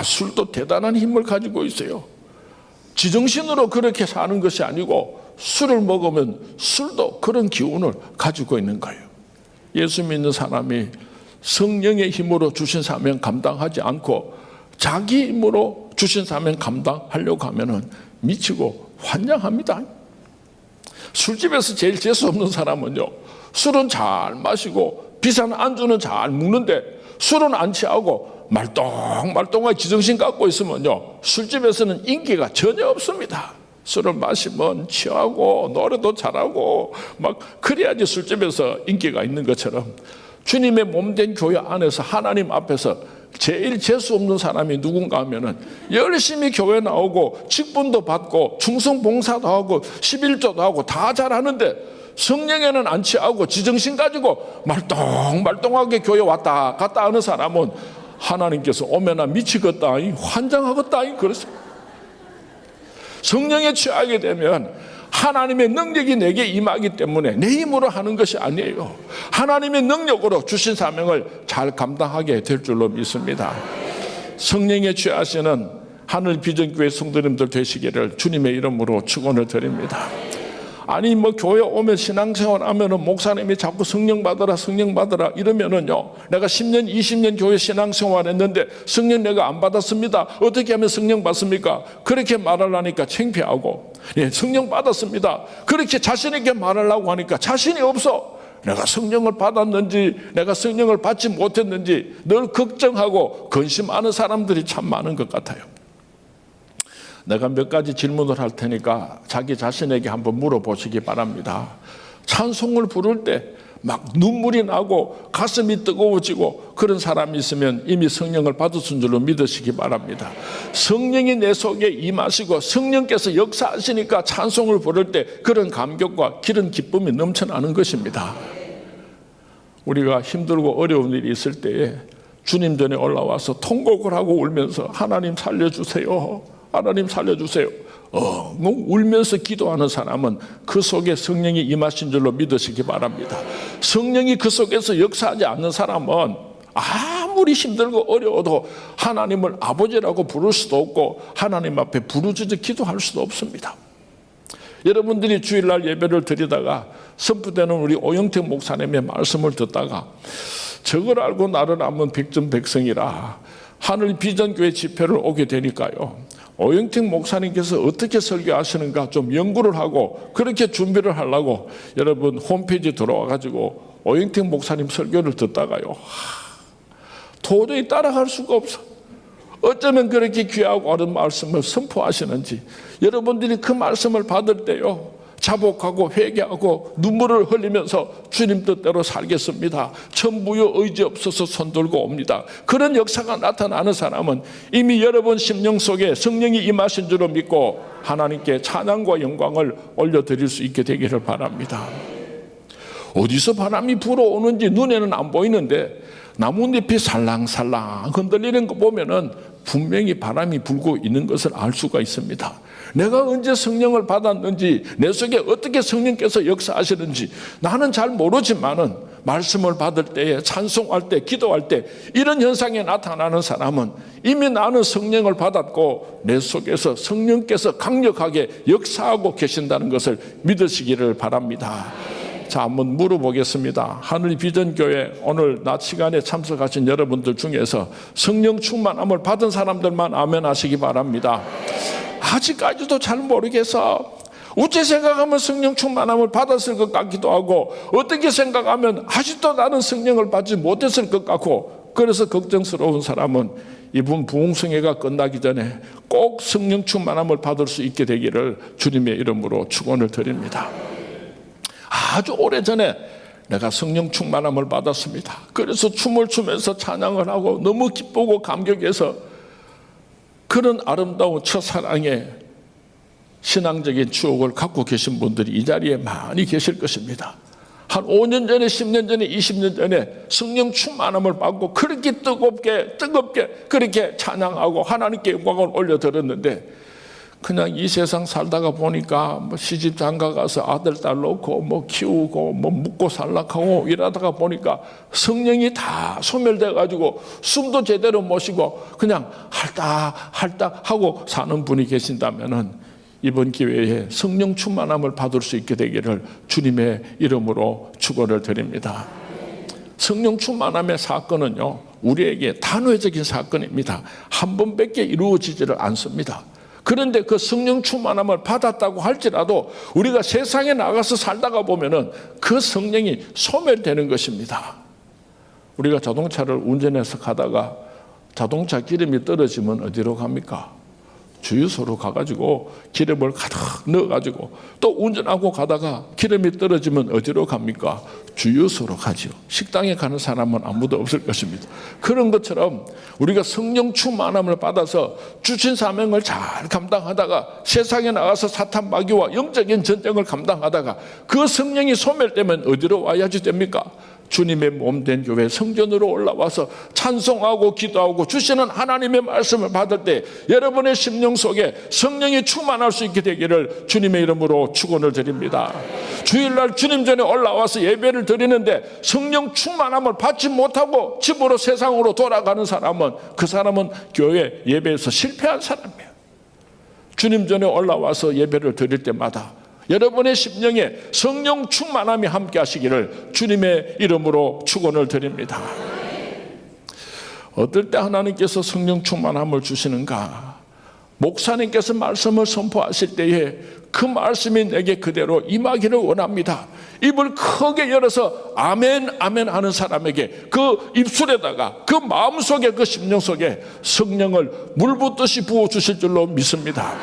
술도 대단한 힘을 가지고 있어요. 지정신으로 그렇게 사는 것이 아니고 술을 먹으면 술도 그런 기운을 가지고 있는 거예요. 예수 믿는 사람이 성령의 힘으로 주신 사명 감당하지 않고 자기 힘으로 주신 사명 감당하려고 하면은 미치고 환장합니다. 술집에서 제일 재수 없는 사람은요, 술은 잘 마시고 비싼 안주는 잘 먹는데 술은 안 취하고 말똥말똥하게 지정신 갖고 있으면요, 술집에서는 인기가 전혀 없습니다. 술을 마시면 취하고 노래도 잘하고 막 그래야지 술집에서 인기가 있는 것처럼 주님의 몸된 교회 안에서 하나님 앞에서 제일 재수 없는 사람이 누군가 하면은 열심히 교회 나오고 직분도 받고 충성 봉사도 하고 11조도 하고 다 잘하는데 성령에는 안 취하고 지정신 가지고 말똥말똥하게 교회 왔다 갔다 하는 사람은 하나님께서 오면아 미치겠다, 환장하겠다 그랬어요. 성령에 취하게 되면 하나님의 능력이 내게 임하기 때문에 내 힘으로 하는 것이 아니에요. 하나님의 능력으로 주신 사명을 잘 감당하게 될 줄로 믿습니다. 성령에 취하시는 하늘 비전교회 성도님들 되시기를 주님의 이름으로 축원을 드립니다. 아니 교회 오면 신앙생활 하면은 목사님이 자꾸 성령 받으라 이러면은요, 내가 10년 20년 교회 신앙생활 했는데 성령 내가 안 받았습니다, 어떻게 하면 성령 받습니까? 그렇게 말하려니까 창피하고, 성령 받았습니다 그렇게 자신 있게 말하려고 하니까 자신이 없어. 내가 성령을 받았는지 내가 성령을 받지 못했는지 늘 걱정하고 근심하는 사람들이 참 많은 것 같아요. 내가 몇 가지 질문을 할 테니까 자기 자신에게 한번 물어보시기 바랍니다. 찬송을 부를 때 막 눈물이 나고 가슴이 뜨거워지고 그런 사람이 있으면 이미 성령을 받으신 줄로 믿으시기 바랍니다. 성령이 내 속에 임하시고 성령께서 역사하시니까 찬송을 부를 때 그런 감격과 그런 기쁨이 넘쳐나는 것입니다. 우리가 힘들고 어려운 일이 있을 때에 주님 전에 올라와서 통곡을 하고 울면서 하나님 살려주세요, 하나님 살려주세요, 울면서 기도하는 사람은 그 속에 성령이 임하신 줄로 믿으시기 바랍니다. 성령이 그 속에서 역사하지 않는 사람은 아무리 힘들고 어려워도 하나님을 아버지라고 부를 수도 없고 하나님 앞에 부르짖어 기도할 수도 없습니다. 여러분들이 주일날 예배를 드리다가 선포되는 우리 오영택 목사님의 말씀을 듣다가 저걸 알고 나를 알면 백전백승이라 하늘 비전교회 집회를 오게 되니까요, 오영택 목사님께서 어떻게 설교하시는가 좀 연구를 하고 그렇게 준비를 하려고 여러분 홈페이지 들어와 가지고 오영택 목사님 설교를 듣다가요, 도저히 따라갈 수가 없어. 어쩌면 그렇게 귀하고 옳은 말씀을 선포하시는지 여러분들이 그 말씀을 받을 때요, 자복하고 회개하고 눈물을 흘리면서 주님 뜻대로 살겠습니다, 천부여 의지 없어서 손들고 옵니다, 그런 역사가 나타나는 사람은 이미 여러분 심령 속에 성령이 임하신 줄로 믿고 하나님께 찬양과 영광을 올려드릴 수 있게 되기를 바랍니다. 어디서 바람이 불어오는지 눈에는 안 보이는데 나뭇잎이 살랑살랑 흔들리는 거 보면은 분명히 바람이 불고 있는 것을 알 수가 있습니다. 내가 언제 성령을 받았는지, 내 속에 어떻게 성령께서 역사하시는지 나는 잘 모르지만은 말씀을 받을 때에, 찬송할 때, 기도할 때 이런 현상이 나타나는 사람은 이미 나는 성령을 받았고 내 속에서 성령께서 강력하게 역사하고 계신다는 것을 믿으시기를 바랍니다. 자, 한번 물어보겠습니다. 하늘 비전교회 오늘 낮 시간에 참석하신 여러분들 중에서 성령 충만함을 받은 사람들만 아멘 하시기 바랍니다. 아직까지도 잘 모르겠어. 어째 생각하면 성령 충만함을 받았을 것 같기도 하고 어떻게 생각하면 아직도 나는 성령을 받지 못했을 것 같고, 그래서 걱정스러운 사람은 이번 부흥성회가 끝나기 전에 꼭 성령 충만함을 받을 수 있게 되기를 주님의 이름으로 축원을 드립니다. 아주 오래전에 내가 성령 충만함을 받았습니다, 그래서 춤을 추면서 찬양을 하고 너무 기쁘고 감격해서, 그런 아름다운 첫사랑의 신앙적인 추억을 갖고 계신 분들이 이 자리에 많이 계실 것입니다. 한 5년 전에 10년 전에 20년 전에 성령 충만함을 받고 그렇게 뜨겁게 그렇게 찬양하고 하나님께 영광을 올려드렸는데, 그냥 이 세상 살다가 보니까 뭐 시집 장가 가서 아들 딸 놓고 뭐 키우고 뭐 묵고 살락하고 이러다가 보니까 성령이 다 소멸돼 가지고 숨도 제대로 못 쉬고 그냥 할딱 하고 사는 분이 계신다면은 이번 기회에 성령 충만함을 받을 수 있게 되기를 주님의 이름으로 축원을 드립니다. 성령 충만함의 사건은요, 우리에게 단회적인 사건입니다. 한 번밖에 이루어지지를 않습니다. 그런데 그 성령 충만함을 받았다고 할지라도 우리가 세상에 나가서 살다가 보면은 그 성령이 소멸되는 것입니다. 우리가 자동차를 운전해서 가다가 자동차 기름이 떨어지면 어디로 갑니까? 주유소로 가가지고 기름을 가득 넣어가지고 또 운전하고 가다가 기름이 떨어지면 어디로 갑니까? 주유소로 가죠. 식당에 가는 사람은 아무도 없을 것입니다. 그런 것처럼 우리가 성령 충만함을 받아서 주신 사명을 잘 감당하다가 세상에 나가서 사탄 마귀와 영적인 전쟁을 감당하다가 그 성령이 소멸되면 어디로 와야지 됩니까? 주님의 몸된 교회 성전으로 올라와서 찬송하고 기도하고 주시는 하나님의 말씀을 받을 때 여러분의 심령 속에 성령이 충만할 수 있게 되기를 주님의 이름으로 축원을 드립니다. 주일날 주님 전에 올라와서 예배를 드리는데 성령 충만함을 받지 못하고 집으로 세상으로 돌아가는 사람은 그 사람은 교회 예배에서 실패한 사람이에요. 주님 전에 올라와서 예배를 드릴 때마다 여러분의 심령에 성령 충만함이 함께 하시기를 주님의 이름으로 축원을 드립니다. 어떨 때 하나님께서 성령 충만함을 주시는가? 목사님께서 말씀을 선포하실 때에 그 말씀이 내게 그대로 임하기를 원합니다. 입을 크게 열어서 아멘 아멘 하는 사람에게 그 입술에다가 그 마음속에 그 심령 속에 성령을 물붓듯이 부어주실 줄로 믿습니다.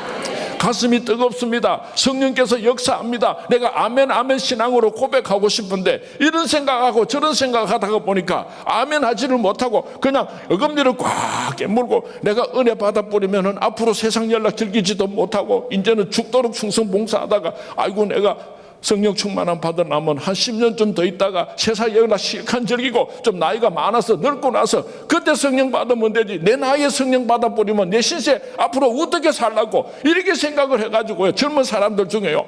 가슴이 뜨겁습니다. 성령께서 역사합니다. 내가 아멘 아멘 신앙으로 고백하고 싶은데 이런 생각하고 저런 생각하다가 보니까 아멘 하지를 못하고 그냥 어금니를 꽉 깨물고 내가 은혜 받아버리면 앞으로 세상 연락 즐기지도 못하고 이제는 죽도록 충성 봉사하다가 아이고 내가 성령 충만함 받으려면 한 10년쯤 더 있다가 세상 연락 실컷 즐기고 좀 나이가 많아서 늙고 나서 그때 성령 받으면 되지 내 나이에 성령 받아버리면 내 신세 앞으로 어떻게 살라고 이렇게 생각을 해가지고요 젊은 사람들 중에요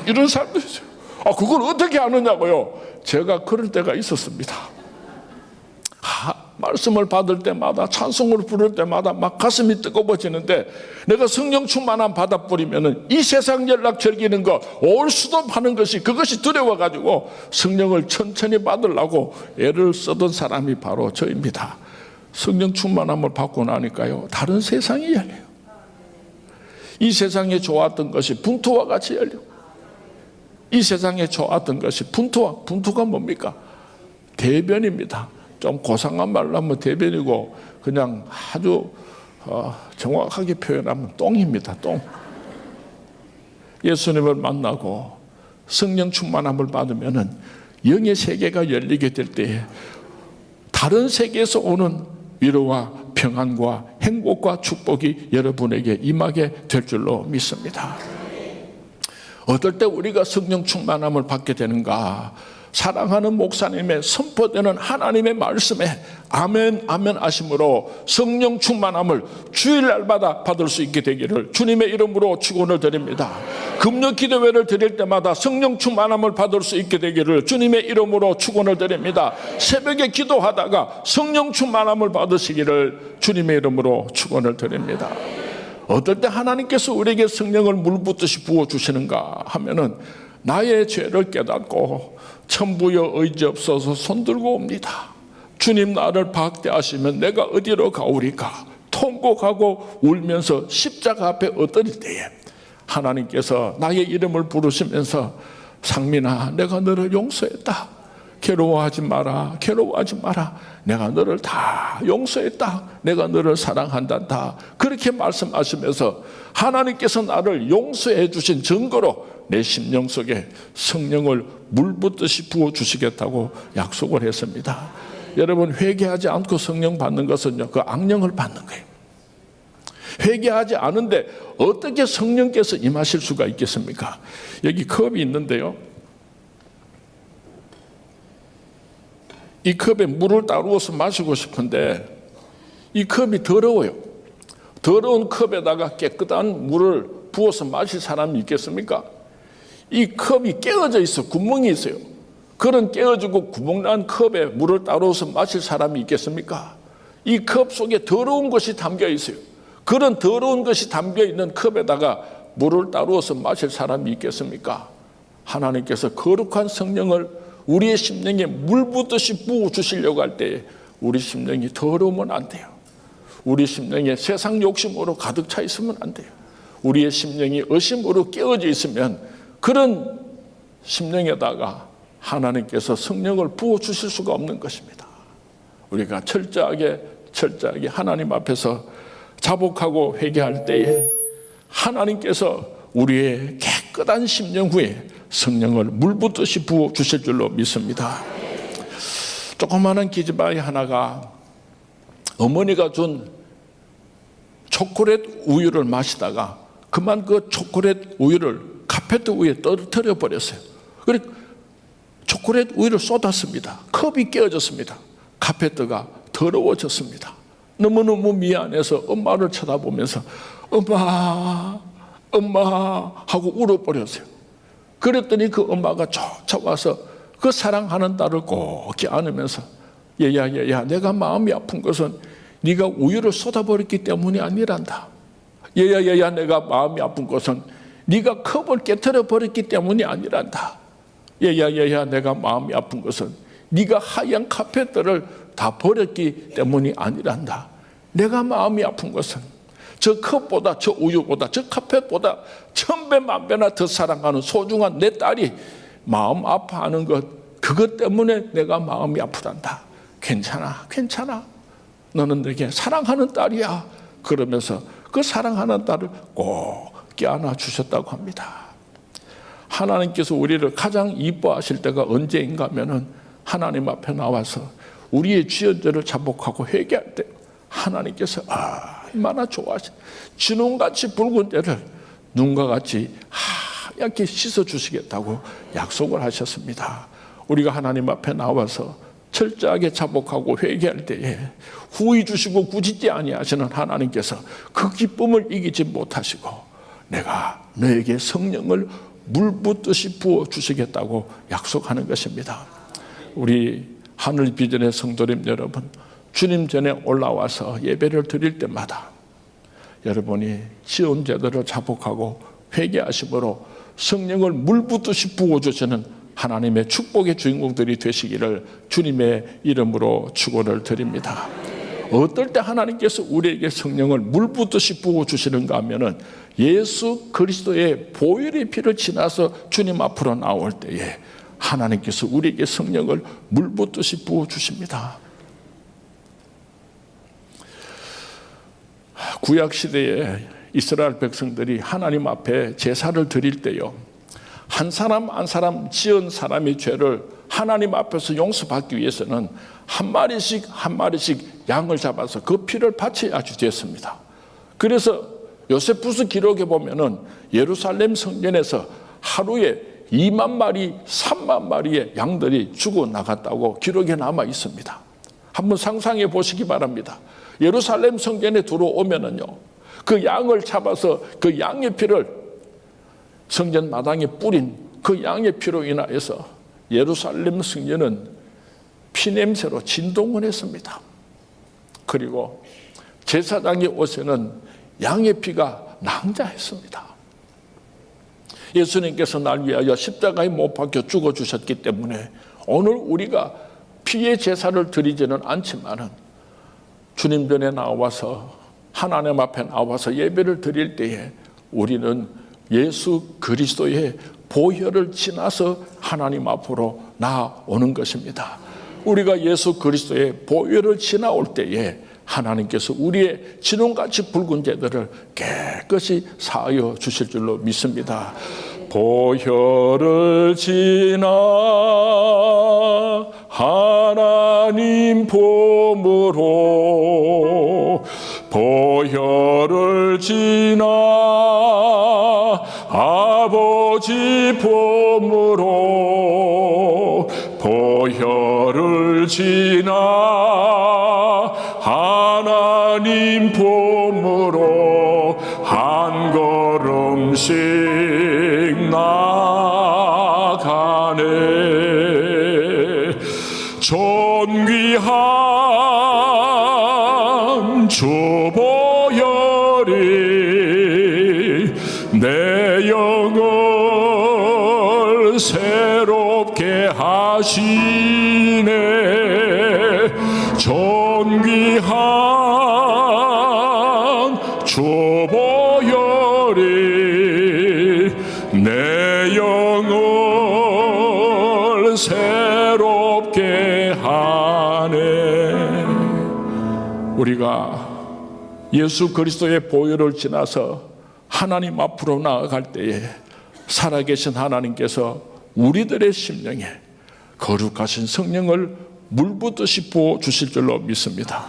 이런 사람들 있어요. 그걸 어떻게 아느냐고요. 제가 그럴 때가 있었습니다. 말씀을 받을 때마다 찬송을 부를 때마다 막 가슴이 뜨거워지는데 내가 성령 충만함 받아버리면 이 세상 연락 즐기는 거 올 수도 하는 것이 그것이 두려워가지고 성령을 천천히 받으려고 애를 쓰던 사람이 바로 저입니다. 성령 충만함을 받고 나니까요 다른 세상이 열려요. 이 세상에 좋았던 것이 분투와 같이 열려요. 이 세상에 좋았던 것이 분투가 뭡니까? 대변입니다. 좀 고상한 말로 하면 대변이고 그냥 아주 정확하게 표현하면 똥입니다. 똥. 예수님을 만나고 성령 충만함을 받으면은 영의 세계가 열리게 될 때에 다른 세계에서 오는 위로와 평안과 행복과 축복이 여러분에게 임하게 될 줄로 믿습니다. 어떨 때 우리가 성령 충만함을 받게 되는가? 사랑하는 목사님의 선포되는 하나님의 말씀에 아멘 아멘 하심으로 성령 충만함을 주일날마다 받을 수 있게 되기를 주님의 이름으로 축원을 드립니다. 금요 기도회를 드릴 때마다 성령 충만함을 받을 수 있게 되기를 주님의 이름으로 축원을 드립니다. 새벽에 기도하다가 성령 충만함을 받으시기를 주님의 이름으로 축원을 드립니다. 어떨 때 하나님께서 우리에게 성령을 물붓듯이 부어주시는가 하면은 나의 죄를 깨닫고 천부여 의지없어서 손들고 옵니다. 주님 나를 박대하시면 내가 어디로 가오리까? 통곡하고 울면서 십자가 앞에 엎드릴 때에 하나님께서 나의 이름을 부르시면서 상민아 내가 너를 용서했다. 괴로워하지 마라. 괴로워하지 마라. 내가 너를 다 용서했다. 내가 너를 사랑한단다. 그렇게 말씀하시면서 하나님께서 나를 용서해 주신 증거로 내 심령 속에 성령을 물붓듯이 부어주시겠다고 약속을 했습니다. 여러분 회개하지 않고 성령 받는 것은요 그 악령을 받는 거예요. 회개하지 않은데 어떻게 성령께서 임하실 수가 있겠습니까? 여기 컵이 있는데요 이 컵에 물을 따르어서 마시고 싶은데 이 컵이 더러워요. 더러운 컵에다가 깨끗한 물을 부어서 마실 사람이 있겠습니까? 이 컵이 깨어져 있어. 구멍이 있어요. 그런 깨어지고 구멍난 컵에 물을 따라서 마실 사람이 있겠습니까? 이 컵 속에 더러운 것이 담겨 있어요. 그런 더러운 것이 담겨 있는 컵에다가 물을 따라서 마실 사람이 있겠습니까? 하나님께서 거룩한 성령을 우리의 심령에 물 붓듯이 부어주시려고 할 때에 우리 심령이 더러우면 안 돼요. 우리 심령에 세상 욕심으로 가득 차 있으면 안 돼요. 우리의 심령이 의심으로 깨어져 있으면 그런 심령에다가 하나님께서 성령을 부어주실 수가 없는 것입니다. 우리가 철저하게 하나님 앞에서 자복하고 회개할 때에 하나님께서 우리의 깨끗한 심령 후에 성령을 물붓듯이 부어주실 줄로 믿습니다. 조그마한 기지바위 하나가 어머니가 준 초콜릿 우유를 마시다가 그만 그 초콜릿 우유를 카페트 위에 떨어뜨려 버렸어요. 그리고 초콜릿 우유를 쏟았습니다. 컵이 깨어졌습니다. 카페트가 더러워졌습니다. 너무너무 미안해서 엄마를 쳐다보면서 엄마 하고 울어버렸어요. 그랬더니 그 엄마가 쫓아와서 그 사랑하는 딸을 꼭 안으면서 얘야 내가 마음이 아픈 것은 네가 우유를 쏟아버렸기 때문이 아니란다. 얘야 내가 마음이 아픈 것은 네가 컵을 깨트려 버렸기 때문이 아니란다. 얘야 내가 마음이 아픈 것은 네가 하얀 카페트를 다 버렸기 때문이 아니란다. 내가 마음이 아픈 것은 저 컵보다 저 우유보다 저 카페보다 1000배 만배나 더 사랑하는 소중한 내 딸이 마음 아파하는 것 그것 때문에 내가 마음이 아프단다. 괜찮아 너는 내게 사랑하는 딸이야. 그러면서 그 사랑하는 딸을 꼭 껴안아 주셨다고 합니다. 하나님께서 우리를 가장 이뻐하실 때가 언제인가 하면은 하나님 앞에 나와서 우리의 죄를 자복하고 회개할 때 하나님께서 얼마나 좋아하시 진홍같이 붉은 때를 눈과 같이 하얗게 씻어주시겠다고 약속을 하셨습니다. 우리가 하나님 앞에 나와서 철저하게 자복하고 회개할 때에 후히 주시고 꾸짖지 아니하시는 하나님께서 그 기쁨을 이기지 못하시고 내가 너에게 성령을 물 붓듯이 부어주시겠다고 약속하는 것입니다. 우리 하늘 비전의 성도님 여러분, 주님 전에 올라와서 예배를 드릴 때마다 여러분이 지은 죄들을 자복하고 회개하심으로 성령을 물 붓듯이 부어주시는 하나님의 축복의 주인공들이 되시기를 주님의 이름으로 축원을 드립니다. 어떨 때 하나님께서 우리에게 성령을 물 붓듯이 부어주시는가 하면은 예수 그리스도의 보혈의 피를 지나서 주님 앞으로 나올 때에 하나님께서 우리에게 성령을 물 붓듯이 부어주십니다. 구약시대에 이스라엘 백성들이 하나님 앞에 제사를 드릴 때요, 한 사람 한 사람 지은 사람의 죄를 하나님 앞에서 용서받기 위해서는 한 마리씩 양을 잡아서 그 피를 바쳐야 됐습니다. 그래서 요세푸스 기록에 보면은 예루살렘 성전에서 하루에 2만 마리, 3만 마리의 양들이 죽어나갔다고 기록에 남아 있습니다. 한번 상상해 보시기 바랍니다. 예루살렘 성전에 들어오면은요, 그 양을 잡아서 그 양의 피를 성전 마당에 뿌린 그 양의 피로 인하여서 예루살렘 성전은 피냄새로 진동을 했습니다. 그리고 제사장의 옷에는 양의 피가 낭자했습니다. 예수님께서 날 위하여 십자가에 못 박혀 죽어주셨기 때문에 오늘 우리가 피의 제사를 드리지는 않지만은 주님 전에 나와서 하나님 앞에 나와서 예배를 드릴 때에 우리는 예수 그리스도의 보혈을 지나서 하나님 앞으로 나오는 것입니다. 우리가 예수 그리스도의 보혈을 지나올 때에 하나님께서 우리의 진홍같이 붉은 죄들을 깨끗이 사하여 주실 줄로 믿습니다. 보혈을 지나 하나님 품으로, 보혈을 지나 아버지 품으로, 보혈을 지나 하나님 품으로 주 보혈이 내 영을 새롭게 하시네. 존귀한 주 보혈이 내 영을 새롭게 하네. 우리가 예수 그리스도의 보혈을 지나서 하나님 앞으로 나아갈 때에 살아계신 하나님께서 우리들의 심령에 거룩하신 성령을 물붓듯이 부어주실 줄로 믿습니다.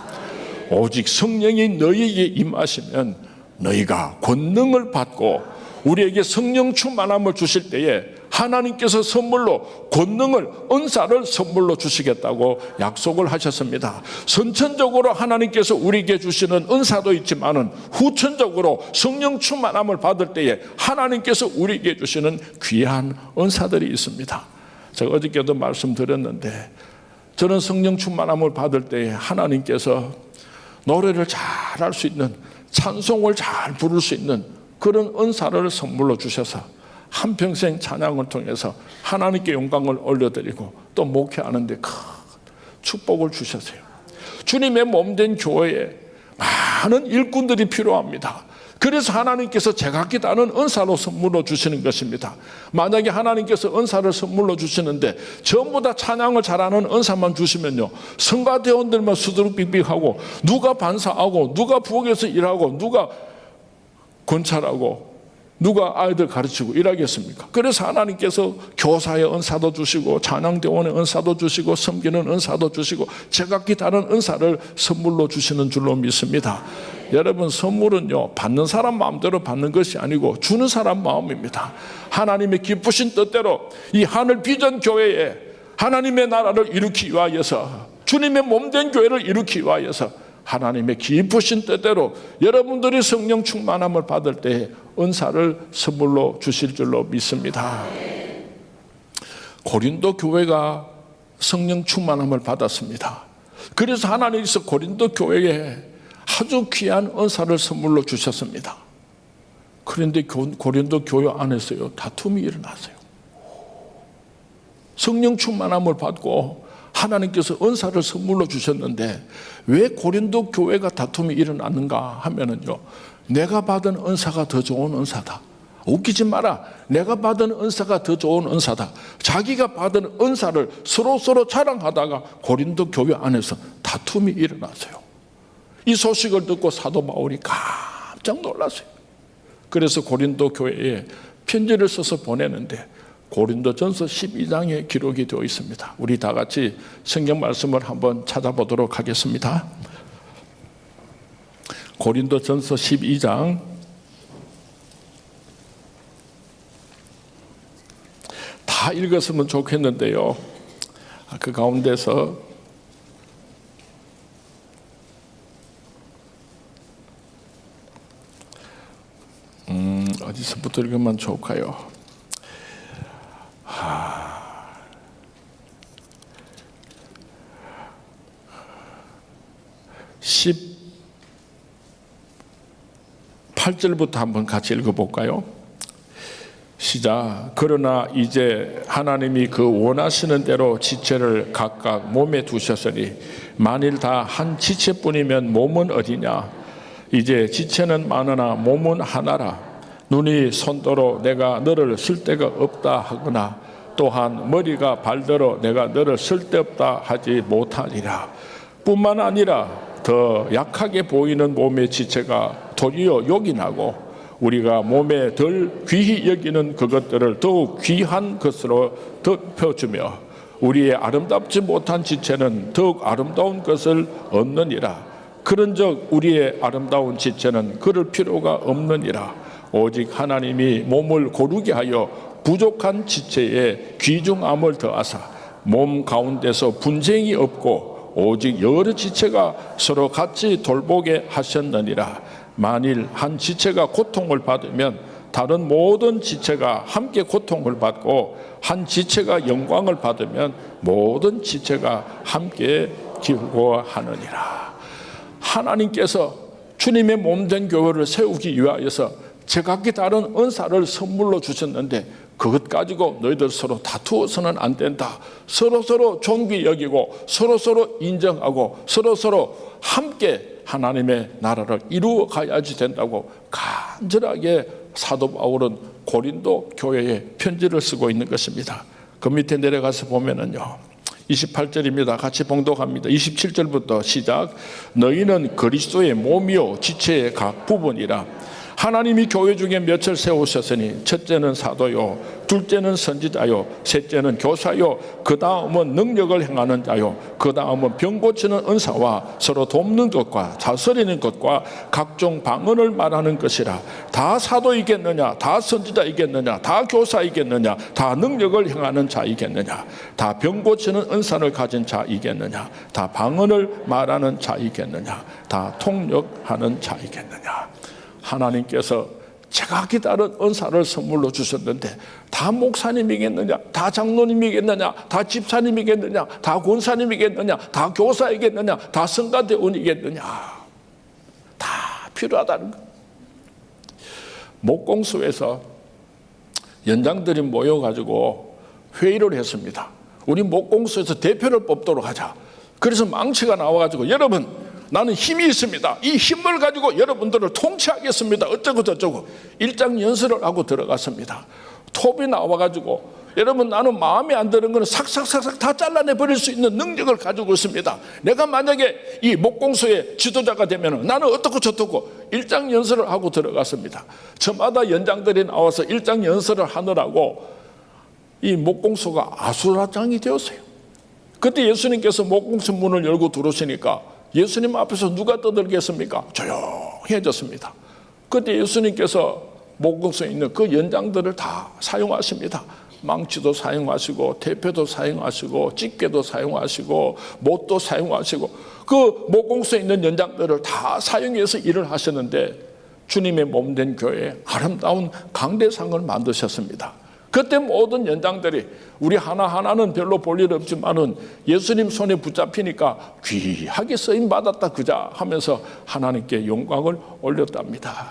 오직 성령이 너희에게 임하시면 너희가 권능을 받고 우리에게 성령 충만함을 주실 때에 하나님께서 선물로 권능을, 은사를 선물로 주시겠다고 약속을 하셨습니다. 선천적으로 하나님께서 우리에게 주시는 은사도 있지만은 후천적으로 성령 충만함을 받을 때에 하나님께서 우리에게 주시는 귀한 은사들이 있습니다. 제가 어저께도 말씀드렸는데 저는 성령 충만함을 받을 때에 하나님께서 노래를 잘할 수 있는, 찬송을 잘 부를 수 있는 그런 은사를 선물로 주셔서 한평생 찬양을 통해서 하나님께 영광을 올려드리고 또 목회하는데 큰 축복을 주셨어요. 주님의 몸된 교회에 많은 일꾼들이 필요합니다. 그래서 하나님께서 제각기다른 은사로 선물로 주시는 것입니다. 만약에 하나님께서 은사를 선물로 주시는데 전부 다 찬양을 잘하는 은사만 주시면요, 성가대원들만 수두룩빅빅하고 누가 반사하고 누가 부엌에서 일하고 누가 건찰하고 누가 아이들 가르치고 일하겠습니까? 그래서 하나님께서 교사의 은사도 주시고 찬양대원의 은사도 주시고 섬기는 은사도 주시고 제각기 다른 은사를 선물로 주시는 줄로 믿습니다. 여러분, 선물은요, 받는 사람 마음대로 받는 것이 아니고 주는 사람 마음입니다. 하나님의 기쁘신 뜻대로 이 하늘 비전 교회에 하나님의 나라를 일으키기 위하여서, 주님의 몸된 교회를 일으키기 위하여서 하나님의 기쁘신 뜻대로 여러분들이 성령 충만함을 받을 때 은사를 선물로 주실 줄로 믿습니다. 고린도 교회가 성령 충만함을 받았습니다. 그래서 하나님께서 고린도 교회에 아주 귀한 은사를 선물로 주셨습니다. 그런데 고린도 교회 안에서요, 다툼이 일어났어요. 성령 충만함을 받고 하나님께서 은사를 선물로 주셨는데 왜 고린도 교회가 다툼이 일어났는가 하면은요, 내가 받은 은사가 더 좋은 은사다. 웃기지 마라. 내가 받은 은사가 더 좋은 은사다. 자기가 받은 은사를 서로 자랑하다가 고린도 교회 안에서 다툼이 일어났어요. 이 소식을 듣고 사도 바울이 깜짝 놀랐어요. 그래서 고린도 교회에 편지를 써서 보내는데 고린도전서 12장에 기록이 되어 있습니다. 우리 다 같이 성경 말씀을 한번 찾아보도록 하겠습니다. 고린도전서 12장 다 읽었으면 좋겠는데요, 그 가운데서 어디서부터 읽으면 좋을까요? 18절부터 한번 같이 읽어볼까요? 시작. 그러나 이제 하나님이 그 원하시는 대로 지체를 각각 몸에 두셨으니 만일 다 한 지체뿐이면 몸은 어디냐? 이제 지체는 많으나 몸은 하나라. 눈이 손더러 내가 너를 쓸 데가 없다 하거나 또한 머리가 발더러 내가 너를 쓸데없다 하지 못하리라. 뿐만 아니라 더 약하게 보이는 몸의 지체가 도리어 요긴하고 우리가 몸에 덜 귀히 여기는 그것들을 더욱 귀한 것으로 덮여주며 우리의 아름답지 못한 지체는 더욱 아름다운 것을 얻느니라. 그런즉 우리의 아름다운 지체는 그럴 필요가 없느니라. 오직 하나님이 몸을 고르게 하여 부족한 지체에 귀중함을 더하사 몸 가운데서 분쟁이 없고 오직 여러 지체가 서로 같이 돌보게 하셨느니라. 만일 한 지체가 고통을 받으면 다른 모든 지체가 함께 고통을 받고 한 지체가 영광을 받으면 모든 지체가 함께 기뻐하느니라. 하나님께서 주님의 몸된 교회를 세우기 위하여서 제각기 다른 은사를 선물로 주셨는데 그것 가지고 너희들 서로 다투어서는 안 된다. 서로서로 존귀 여기고 서로서로 인정하고 서로서로 함께 하나님의 나라를 이루어 가야지 된다고 간절하게 사도 바울은 고린도 교회에 편지를 쓰고 있는 것입니다. 그 밑에 내려가서 보면은요, 28절입니다. 같이 봉독합니다. 27절부터 시작. 너희는 그리스도의 몸이요 지체의 각 부분이라. 하나님이 교회 중에 몇을 세우셨으니 첫째는 사도요, 둘째는 선지자요, 셋째는 교사요, 그 다음은 능력을 행하는 자요, 그 다음은 병 고치는 은사와 서로 돕는 것과 다스리는 것과 각종 방언을 말하는 것이라. 다 사도이겠느냐, 다 선지자이겠느냐, 다 교사이겠느냐, 다 능력을 행하는 자이겠느냐, 다 병 고치는 은사를 가진 자이겠느냐, 다 방언을 말하는 자이겠느냐, 다 통역하는 자이겠느냐. 하나님께서 제각기 다른 은사를 선물로 주셨는데 다 목사님이겠느냐, 다 장로님이겠느냐, 다 집사님이겠느냐, 다 권사님이겠느냐, 다 교사이겠느냐, 다 성가대원이겠느냐, 다 필요하다는 것. 목공소에서 연장들이 모여가지고 회의를 했습니다. 우리 목공소에서 대표를 뽑도록 하자. 그래서 망치가 나와가지고 여러분, 나는 힘이 있습니다. 이 힘을 가지고 여러분들을 통치하겠습니다. 어쩌고 저쩌고 일장 연설을 하고 들어갔습니다. 톱이 나와가지고 여러분, 나는 마음에 안 드는 것은 삭삭삭삭 다 잘라내 버릴 수 있는 능력을 가지고 있습니다. 내가 만약에 이 목공소의 지도자가 되면 나는 어떻고 저떻고 일장 연설을 하고 들어갔습니다. 저마다 연장들이 나와서 일장 연설을 하느라고 이 목공소가 아수라장이 되었어요. 그때 예수님께서 목공소 문을 열고 들어오시니까 예수님 앞에서 누가 떠들겠습니까? 조용해졌습니다. 그때 예수님께서 목공소에 있는 그 연장들을 다 사용하십니다. 망치도 사용하시고 대표도 사용하시고 집게도 사용하시고 못도 사용하시고 그 목공소에 있는 연장들을 다 사용해서 일을 하셨는데 주님의 몸된 교회에 아름다운 강대상을 만드셨습니다. 그때 모든 연장들이 우리 하나하나는 별로 볼 일 없지만은 예수님 손에 붙잡히니까 귀하게 쓰임 받았다 그자 하면서 하나님께 영광을 올렸답니다.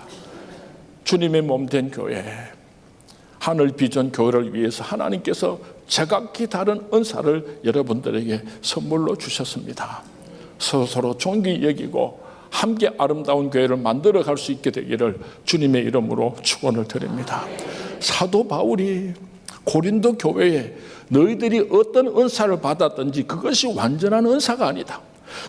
주님의 몸된 교회, 하늘 비전 교회를 위해서 하나님께서 제각기 다른 은사를 여러분들에게 선물로 주셨습니다. 서로 존귀 여기고 함께 아름다운 교회를 만들어 갈 수 있게 되기를 주님의 이름으로 축원을 드립니다. 사도 바울이 고린도 교회에 너희들이 어떤 은사를 받았든지 그것이 완전한 은사가 아니다.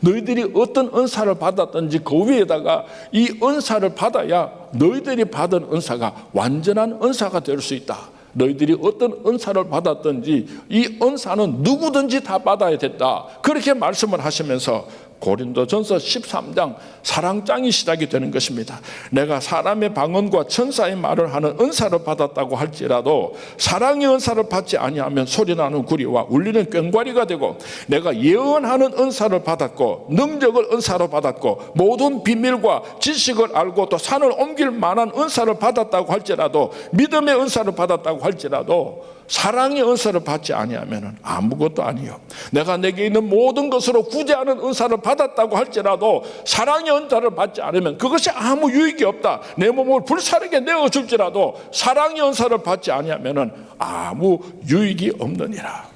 너희들이 어떤 은사를 받았든지 그 위에다가 이 은사를 받아야 너희들이 받은 은사가 완전한 은사가 될 수 있다. 너희들이 어떤 은사를 받았든지 이 은사는 누구든지 다 받아야 된다. 그렇게 말씀을 하시면서 고린도전서 13장 사랑장이 시작이 되는 것입니다. 내가 사람의 방언과 천사의 말을 하는 은사를 받았다고 할지라도 사랑의 은사를 받지 아니하면 소리나는 구리와 울리는 꽹과리가 되고, 내가 예언하는 은사를 받았고 능력을 은사로 받았고 모든 비밀과 지식을 알고 또 산을 옮길 만한 은사를 받았다고 할지라도, 믿음의 은사를 받았다고 할지라도 사랑의 은사를 받지 아니하면 아무것도 아니요. 내가 내게 있는 모든 것으로 구제하는 은사를 받았다고 할지라도 사랑의 은사를 받지 않으면 그것이 아무 유익이 없다. 내 몸을 불사르게 내어줄지라도 사랑의 은사를 받지 아니하면 아무 유익이 없느니라.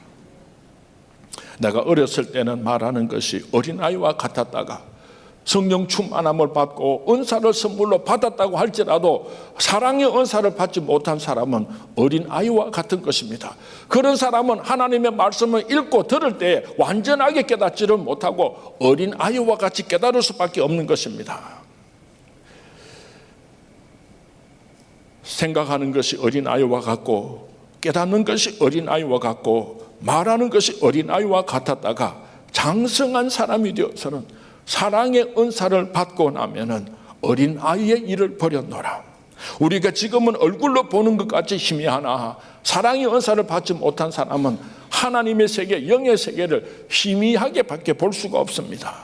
내가 어렸을 때는 말하는 것이 어린아이와 같았다가 성령 충만함을 받고 은사를 선물로 받았다고 할지라도 사랑의 은사를 받지 못한 사람은 어린아이와 같은 것입니다. 그런 사람은 하나님의 말씀을 읽고 들을 때 완전하게 깨닫지를 못하고 어린아이와 같이 깨달을 수밖에 없는 것입니다. 생각하는 것이 어린아이와 같고 깨닫는 것이 어린아이와 같고 말하는 것이 어린아이와 같았다가 장성한 사람이 되어서는 사랑의 은사를 받고 나면은 어린아이의 일을 버렸노라. 우리가 지금은 얼굴로 보는 것 같이 희미하나 사랑의 은사를 받지 못한 사람은 하나님의 세계, 영의 세계를 희미하게 밖에 볼 수가 없습니다.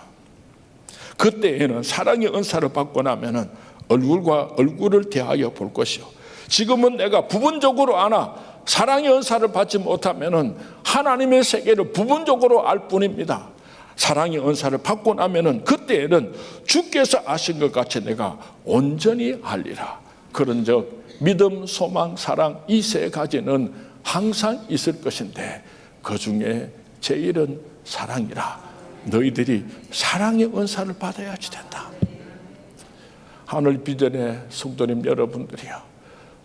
그때에는 사랑의 은사를 받고 나면은 얼굴과 얼굴을 대하여 볼 것이요. 지금은 내가 부분적으로 아나 사랑의 은사를 받지 못하면은 하나님의 세계를 부분적으로 알 뿐입니다. 사랑의 은사를 받고 나면은 그때에는 주께서 아신 것 같이 내가 온전히 하리라. 그런즉 믿음, 소망, 사랑 이 세 가지는 항상 있을 것인데 그 중에 제일은 사랑이라. 너희들이 사랑의 은사를 받아야지 된다. 하늘 비전의 성도님 여러분들이요,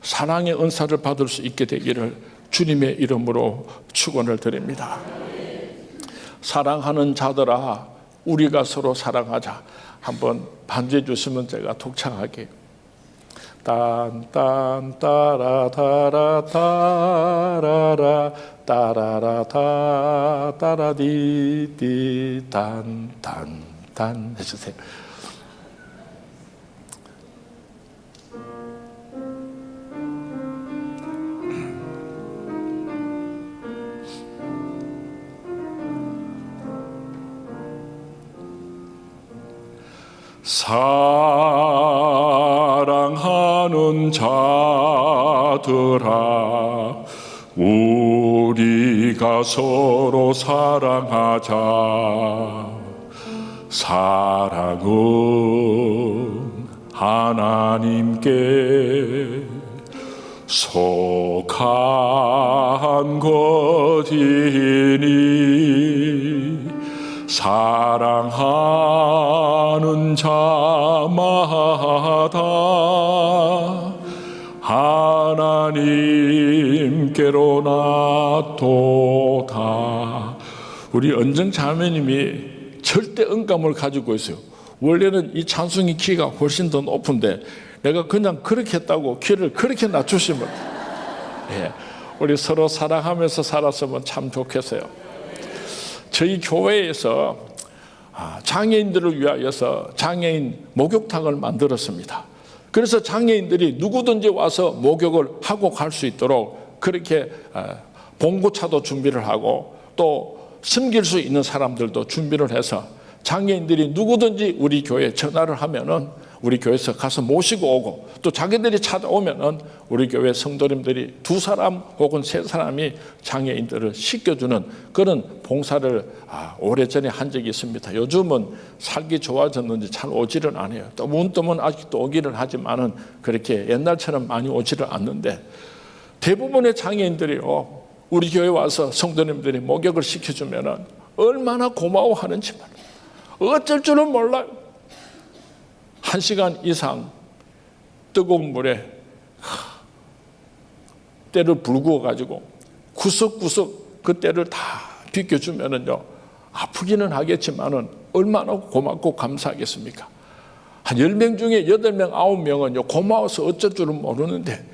사랑의 은사를 받을 수 있게 되기를 주님의 이름으로 축원을 드립니다. 사랑하는 자들아, 우리가 서로 사랑하자. 한번 반주해 주시면 제가 독창하게. 딴딴 따라 따라 따라라 따라라 다 따라디디 딴딴딴 해주세요. 사랑하는 자들아, 우리가 서로 사랑하자. 사랑은 하나님께 속한 것이니 사랑하는 자마다 하나님께로 나도다. 우리 은정 자매님이 절대 음감을 가지고 있어요. 원래는 이 찬송이 키가 훨씬 더 높은데 내가 그냥 그렇게 했다고 키를 그렇게 낮추시면, 예, 우리 서로 사랑하면서 살았으면 참 좋겠어요. 저희 교회에서 장애인들을 위하여서 장애인 목욕탕을 만들었습니다. 그래서 장애인들이 누구든지 와서 목욕을 하고 갈 수 있도록 그렇게 봉고차도 준비를 하고 또 섬길 수 있는 사람들도 준비를 해서 장애인들이 누구든지 우리 교회에 전화를 하면은 우리 교회에서 가서 모시고 오고, 또 자기들이 찾아오면은 우리 교회 성도님들이 2사람 혹은 3사람이 장애인들을 씻겨주는 그런 봉사를 오래전에 한 적이 있습니다. 요즘은 살기 좋아졌는지 잘 오지를 않아요. 뜨문뜨문 아직도 오기를 하지만은 그렇게 옛날처럼 많이 오지를 않는데, 대부분의 장애인들이요, 우리 교회 와서 성도님들이 목욕을 시켜주면은 얼마나 고마워하는지 어쩔 줄은 몰라요. 1시간 이상 뜨거운 물에 때를 불구어 가지고 구석구석 그 때를 다 비껴주면은요, 아프기는 하겠지만은 얼마나 고맙고 감사하겠습니까? 한 10명 중에 8명, 9명은요 고마워서 어쩔 줄은 모르는데,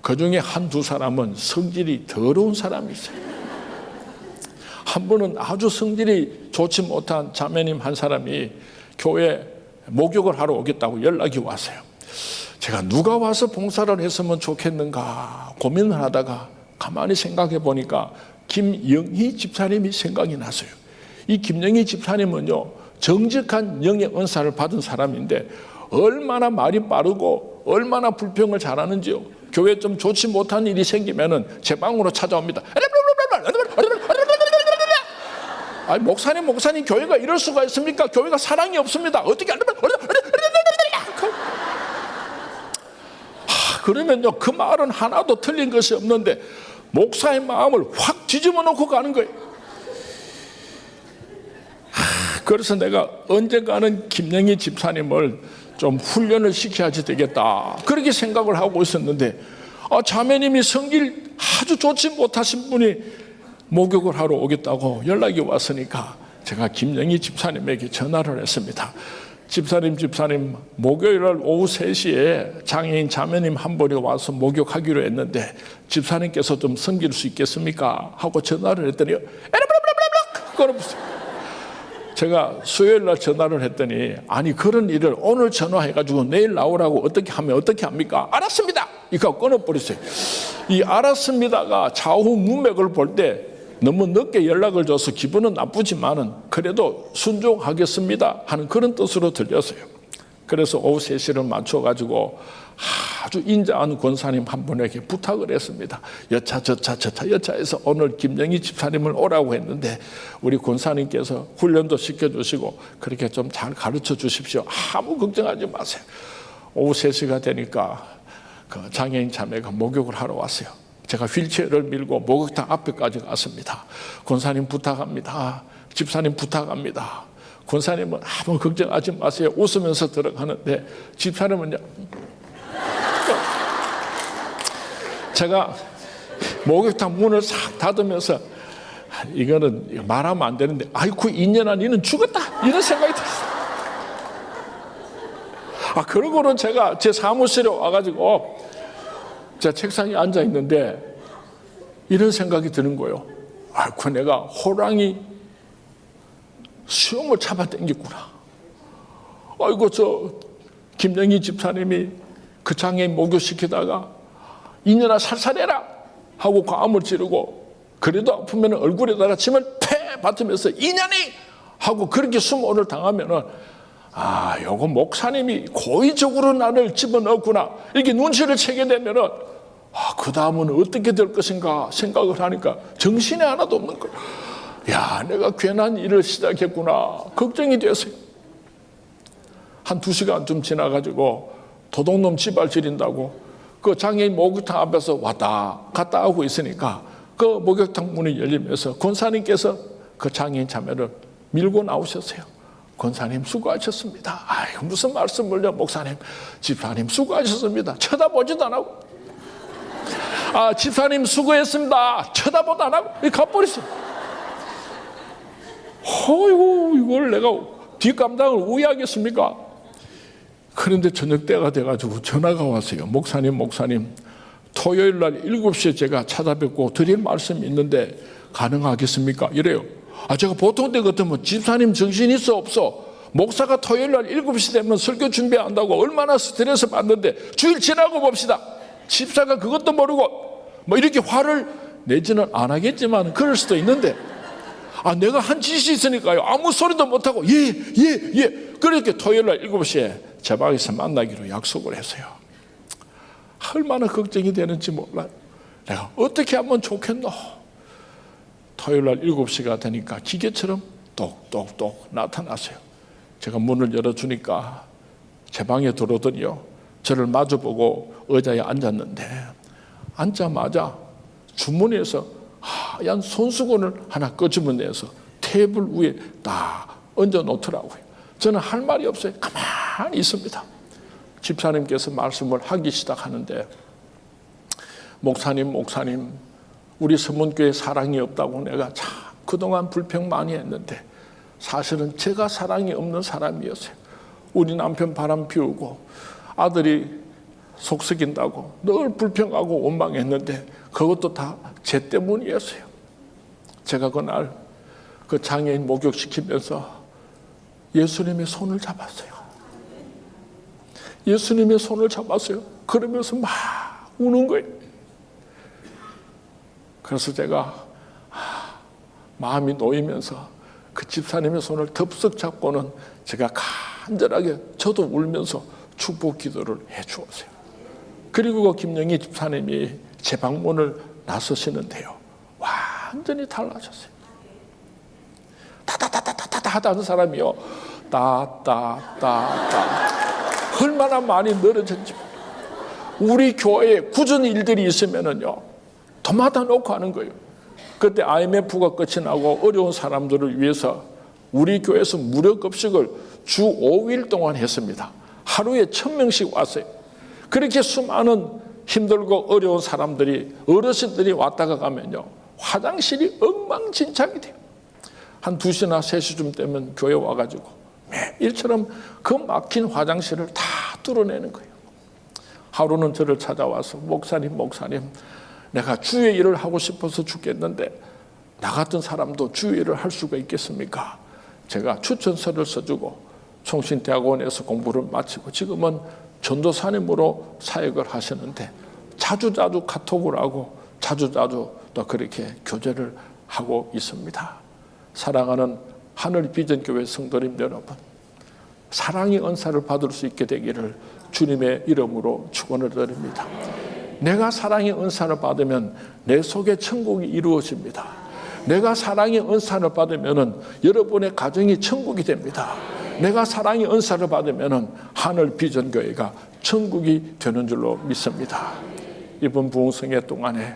그 중에 1-2사람은 성질이 더러운 사람이 있어요. 한 번은 아주 성질이 좋지 못한 자매님 한 사람이 교회 목욕을 하러 오겠다고 연락이 왔어요. 제가 누가 와서 봉사를 했으면 좋겠는가 고민을 하다가 가만히 생각해 보니까 김영희 집사님이 생각이 났어요. 이 김영희 집사님은요, 정직한 영의 은사를 받은 사람인데 얼마나 말이 빠르고 얼마나 불평을 잘하는지요. 교회에 좀 좋지 못한 일이 생기면은 제 방으로 찾아옵니다. 아니, 목사님 교회가 이럴 수가 있습니까? 교회가 사랑이 없습니다. 어떻게 그러면요, 그 말은 하나도 틀린 것이 없는데 목사의 마음을 확 뒤집어 놓고 가는 거예요. 그래서 내가 언젠가는 김영희 집사님을 좀 훈련을 시켜야지 되겠다, 그렇게 생각을 하고 있었는데, 자매님이 성질 아주 좋지 못하신 분이 목욕을 하러 오겠다고 연락이 왔으니까 제가 김영희 집사님에게 전화를 했습니다. 집사님, 목요일날 오후 3시에 장애인 자매님 한 분이 와서 목욕하기로 했는데 집사님께서 좀 섬길 수 있겠습니까? 하고 전화를 했더니 제가 수요일날 전화를 했더니, 아니 그런 일을 오늘 전화해가지고 내일 나오라고 어떻게 하면 어떻게 합니까? 알았습니다. 이거 끊어버렸어요. 이 알았습니다가 좌우 문맥을 볼 때 너무 늦게 연락을 줘서 기분은 나쁘지만은 그래도 순종하겠습니다 하는 그런 뜻으로 들렸어요. 그래서 오후 3시를 맞춰가지고 아주 인자한 권사님 한 분에게 부탁을 했습니다. 여차에서 오늘 김영희 집사님을 오라고 했는데 우리 권사님께서 훈련도 시켜주시고 그렇게 좀 잘 가르쳐 주십시오. 아무 걱정하지 마세요. 오후 3시가 되니까 그 장애인 자매가 목욕을 하러 왔어요. 제가 휠체어를 밀고 목욕탕 앞에까지 갔습니다. 권사님 부탁합니다. 집사님 부탁합니다. 권사님은 아무 걱정하지 마세요. 웃으면서 들어가는데 집사님은요. 제가 목욕탕 문을 싹 닫으면서 이거는 말하면 안 되는데 아이고 인연아 니는 죽었다 이런 생각이 들었어요. 그러고는 제가 제 사무실에 와가지고 제 책상에 앉아 있는데 이런 생각이 드는 거예요. 아이고 내가 호랑이 수염을 잡아당겼구나. 아이고 저 김영희 집사님이 그 장애인 목욕시키다가 인연아 살살해라 하고 과음을 지르고 그래도 아프면 얼굴에다가 침을 패 받으면서 인연이 하고 그렇게 수모를 당하면은 요거 목사님이 고의적으로 나를 집어넣었구나 이렇게 눈치를 채게 되면은 그 다음은 어떻게 될 것인가 생각을 하니까 정신이 하나도 없는 거예요. 야, 내가 괜한 일을 시작했구나 걱정이 됐어요. 한 2시간 좀 지나가지고 도둑놈 지발지린다고 그 장애인 목욕탕 앞에서 왔다 갔다 하고 있으니까 그 목욕탕 문이 열리면서 권사님께서 그 장애인 자매를 밀고 나오셨어요. 권사님 수고하셨습니다. 아이고 무슨 말씀을요. 목사님 집사님 수고하셨습니다. 쳐다보지도 안 하고 집사님 수고했습니다. 쳐다보도 안 하고 가버렸어요. 어이구 이걸 내가 뒷감당을 우회하겠습니까? 그런데 저녁 때가 돼가지고 전화가 왔어요. 목사님 토요일 날 7시에 제가 찾아뵙고 드릴 말씀이 있는데 가능하겠습니까? 이래요. 제가 보통 때 같으면 집사님 정신 있어 없어? 목사가 토요일 날 7시 되면 설교 준비한다고 얼마나 스트레스 받는데 주일 지나고 봅시다. 집사가 그것도 모르고 뭐 이렇게 화를 내지는 안 하겠지만 그럴 수도 있는데 내가 한 짓이 있으니까요. 아무 소리도 못하고 예. 그렇게 토요일 날 7시에 제 방에서 만나기로 약속을 했어요. 얼마나 걱정이 되는지 몰라요. 내가 어떻게 하면 좋겠노? 토요일 날 7시가 되니까 기계처럼 똑똑똑 나타났어요. 제가 문을 열어주니까 제 방에 들어오더니요. 저를 마주보고 의자에 앉았는데 앉자마자 주머니에서 하얀 손수건을 하나 끄집어내서 테이블 위에 딱 얹어놓더라고요. 저는 할 말이 없어요. 가만히 있습니다. 집사님께서 말씀을 하기 시작하는데 목사님 우리 서문교회 사랑이 없다고 내가 참 그동안 불평 많이 했는데 사실은 제가 사랑이 없는 사람이었어요. 우리 남편 바람 피우고 아들이 속썩인다고 늘 불평하고 원망했는데 그것도 다 제 때문이었어요. 제가 그날 그 장애인 목욕시키면서 예수님의 손을 잡았어요. 예수님의 손을 잡았어요. 그러면서 막 우는 거예요. 그래서 제가 마음이 놓이면서 그 집사님의 손을 덥석 잡고는 제가 간절하게 저도 울면서 축복 기도를 해 주었어요. 그리고 그 김영희 집사님이 제 방문을 나서시는데요. 완전히 달라졌어요. 따다다다다다 하는 사람이요. 따따따따 얼마나 많이 늘어졌는지. 우리 교회에 굳은 일들이 있으면은요. 도마다 놓고 하는 거예요. 그때 IMF가 끝이 나고 어려운 사람들을 위해서 우리 교회에서 무료 급식을 주 5일 동안 했습니다. 하루에 1000명씩 왔어요. 그렇게 수많은 힘들고 어려운 사람들이 어르신들이 왔다가 가면요. 화장실이 엉망진창이 돼요. 한 2시나 3시쯤 되면 교회 와가지고 매일처럼 그 막힌 화장실을 다 뚫어내는 거예요. 하루는 저를 찾아와서 목사님 내가 주의 일을 하고 싶어서 죽겠는데 나 같은 사람도 주의 일을 할 수가 있겠습니까? 제가 추천서를 써주고 총신대학원에서 공부를 마치고 지금은 전도사님으로 사역을 하시는데 자주 카톡을 하고 자주 또 그렇게 교제를 하고 있습니다. 사랑하는 하늘비전교회 성도님 여러분, 사랑의 은사를 받을 수 있게 되기를 주님의 이름으로 축원을 드립니다. 내가 사랑의 은사를 받으면 내 속에 천국이 이루어집니다. 내가 사랑의 은사를 받으면 여러분의 가정이 천국이 됩니다. 내가 사랑의 은사를 받으면 하늘 비전교회가 천국이 되는 줄로 믿습니다. 이번 부흥성회 동안에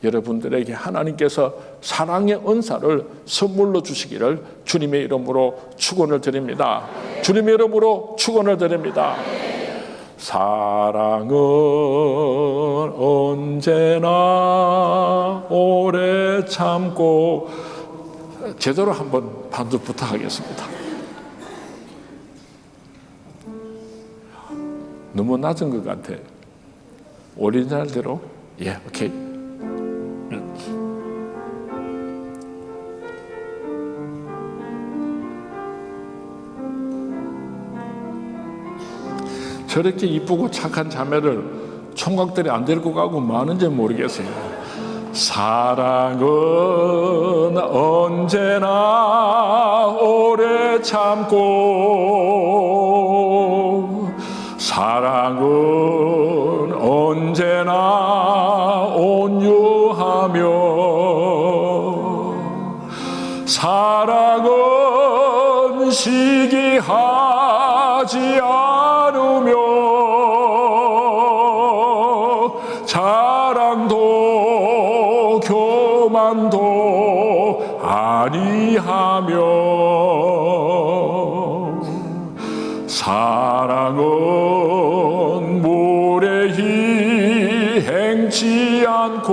여러분들에게 하나님께서 사랑의 은사를 선물로 주시기를 주님의 이름으로 축원을 드립니다. 주님의 이름으로 축원을 드립니다. 사랑은 언제나 오래 참고, 제대로 한번 반주 부탁하겠습니다. 너무 낮은 것 같아. 오리지널대로. 예, 오케이. 저렇게 이쁘고 착한 자매를 총각들이 안 데리고 가고 뭐 하는지 모르겠어요. 사랑은 언제나 오래 참고, 사랑은 언제나 온유하며, 사랑은 시기하지 않으며, 자랑도 교만도 아니하며, 사랑은 무례히 행치 않고,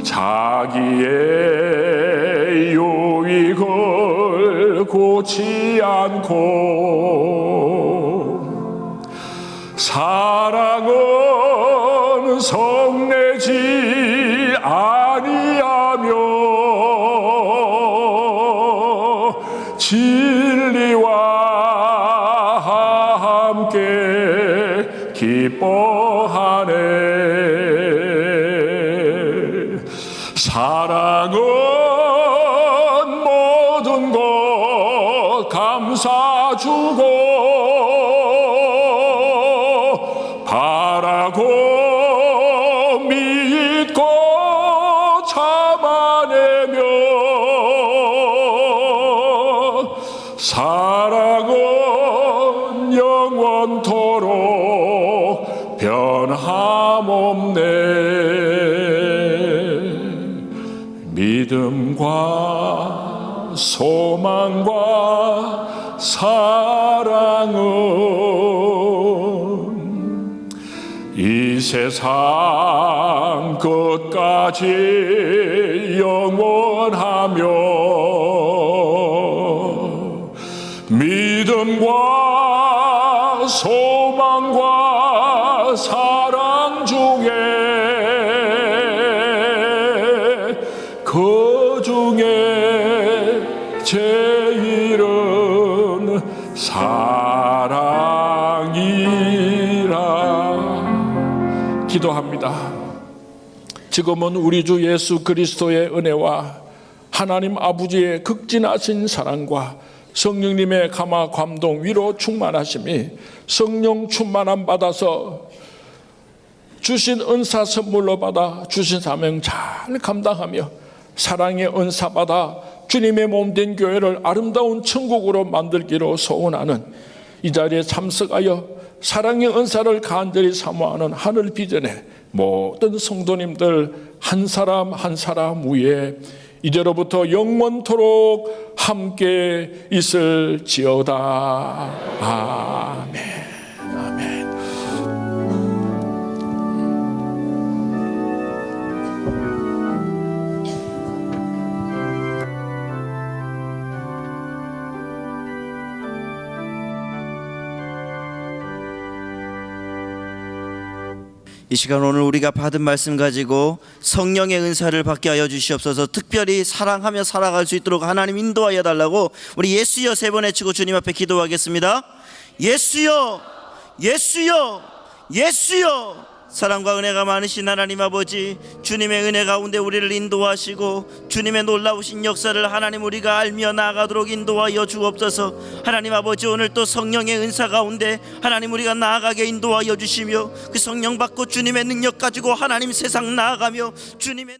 자기의 유익을 고치 않고, 사랑은 성내지 아니하며, 진리와 함께 기뻐하네. 사랑은 모든 것 감사주고, 바라고 믿고 참아내며, 사랑은 영원토록 변함없네. 믿음과 소망과 사랑은 이 세상 끝까지 영원하며, 믿음과 소망과 사랑 중에 그 중에 제일은 사랑이라. 기도합니다. 지금은 우리 주 예수 그리스도의 은혜와 하나님 아버지의 극진하신 사랑과 성령님의 감화 감동 위로 충만하심이 성령 충만함 받아서 주신 은사 선물로 받아 주신 사명 잘 감당하며 사랑의 은사 받아 주님의 몸된 교회를 아름다운 천국으로 만들기로 소원하는 이 자리에 참석하여 사랑의 은사를 간절히 사모하는 하늘 비전의 모든 성도님들 한 사람 한 사람 위에 이제로부터 영원토록 함께 있을지어다. 아멘. 아멘. 이 시간 오늘 우리가 받은 말씀 가지고 성령의 은사를 받게 하여 주시옵소서. 특별히 사랑하며 살아갈 수 있도록 하나님 인도하여 달라고 우리 예수여 세 번 외치고 주님 앞에 기도하겠습니다. 예수여, 예수여, 예수여, 사랑과 은혜가 많으신 하나님 아버지, 주님의 은혜 가운데 우리를 인도하시고 주님의 놀라우신 역사를 하나님 우리가 알며 나아가도록 인도하여 주옵소서. 하나님 아버지, 오늘 또 성령의 은사 가운데 하나님 우리가 나아가게 인도하여 주시며 그 성령 받고 주님의 능력 가지고 하나님 세상 나아가며 주님의